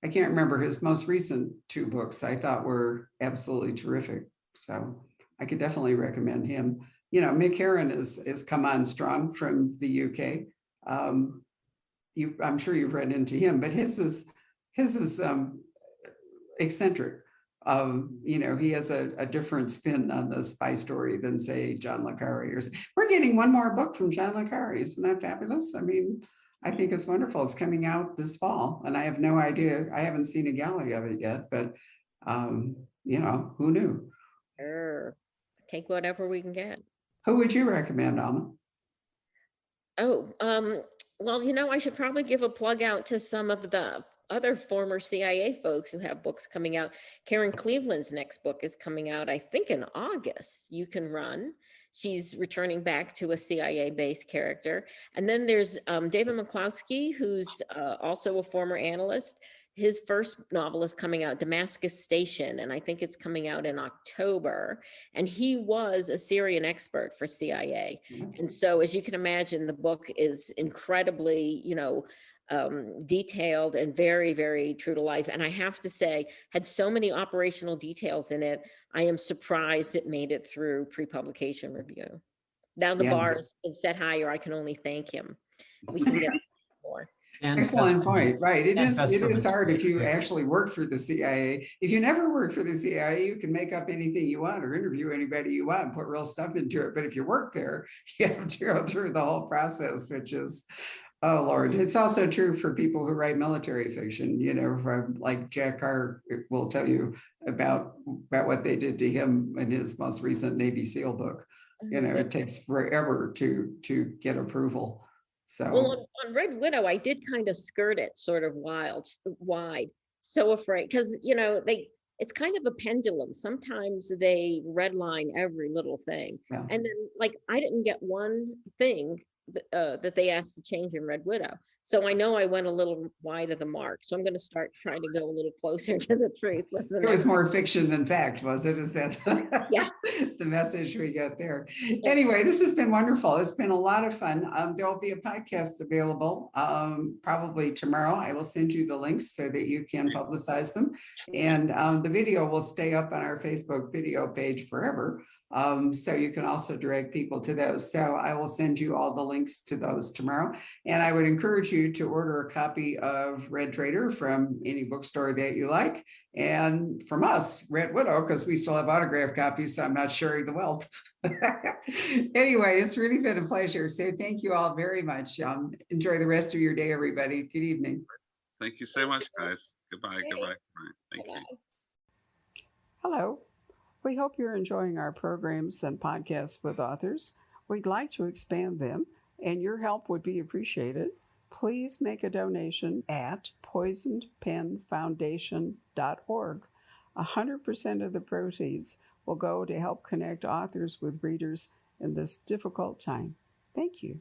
can't remember, his most recent two books I thought were absolutely terrific. So I could definitely recommend him. Mick Herron is come on strong from the UK. I'm sure you've read into him, but his is eccentric. He has a different spin on the spy story than, say, John le Carre. We're getting one more book from John le Carre. Isn't that fabulous? I mean, I think it's wonderful. It's coming out this fall, and I have no idea. I haven't seen a galley of it yet, but who knew? Sure. Take whatever we can get. Who would you recommend, Alma? Oh, well, I should probably give a plug out to some of the other former CIA folks who have books coming out. Karen Cleveland's next book is coming out, I think, in August. You Can Run. She's returning back to a CIA-based character. And then there's David McCloskey, who's also a former analyst. His first novel is coming out, Damascus Station, and I think it's coming out in October. And he was a Syrian expert for CIA. And so, as you can imagine, the book is incredibly, detailed and very, very true to life. And I have to say, had so many operational details in it, I am surprised it made it through pre-publication review. Now the bar has been set higher. I can only thank him. We can get more. And Excellent best point. Right. It and is best it from is its hard if you great. actually work for the CIA. If you never work for the CIA, you can make up anything you want or interview anybody you want and put real stuff into it. But if you work there, you have to go through the whole process, which is, oh Lord. It's also true for people who write military fiction, from like Jack Carr will tell you about what they did to him in his most recent Navy SEAL book. It takes forever to get approval. So Well, on Red Widow, I did kind of skirt it sort of wide, so afraid because it's kind of a pendulum. Sometimes they redline every little thing, yeah. and then like I didn't get one thing that they asked to change in Red Widow. So I know I went a little wide of the mark. So I'm going to start trying to go a little closer to the truth with the It was next. more fiction than fact, was it? Is that Yeah. the message we get there? Anyway, this has been wonderful. It's been a lot of fun. There will be a podcast available probably tomorrow. I will send you the links so that you can publicize them. And the video will stay up on our Facebook video page forever. So you can also direct people to those. So I will send you all the links to those tomorrow. And I would encourage you to order a copy of Red Trader from any bookstore that you like. And from us, Red Widow, because we still have autographed copies, so I'm not sharing the wealth. Anyway, it's really been a pleasure. So thank you all very much. Enjoy the rest of your day, everybody. Good evening. Thank you so much, guys. Goodbye. Goodbye. Thank you. Hello. We hope you're enjoying our programs and podcasts with authors. We'd like to expand them, and your help would be appreciated. Please make a donation at poisonedpenfoundation.org. 100% of the proceeds will go to help connect authors with readers in this difficult time. Thank you.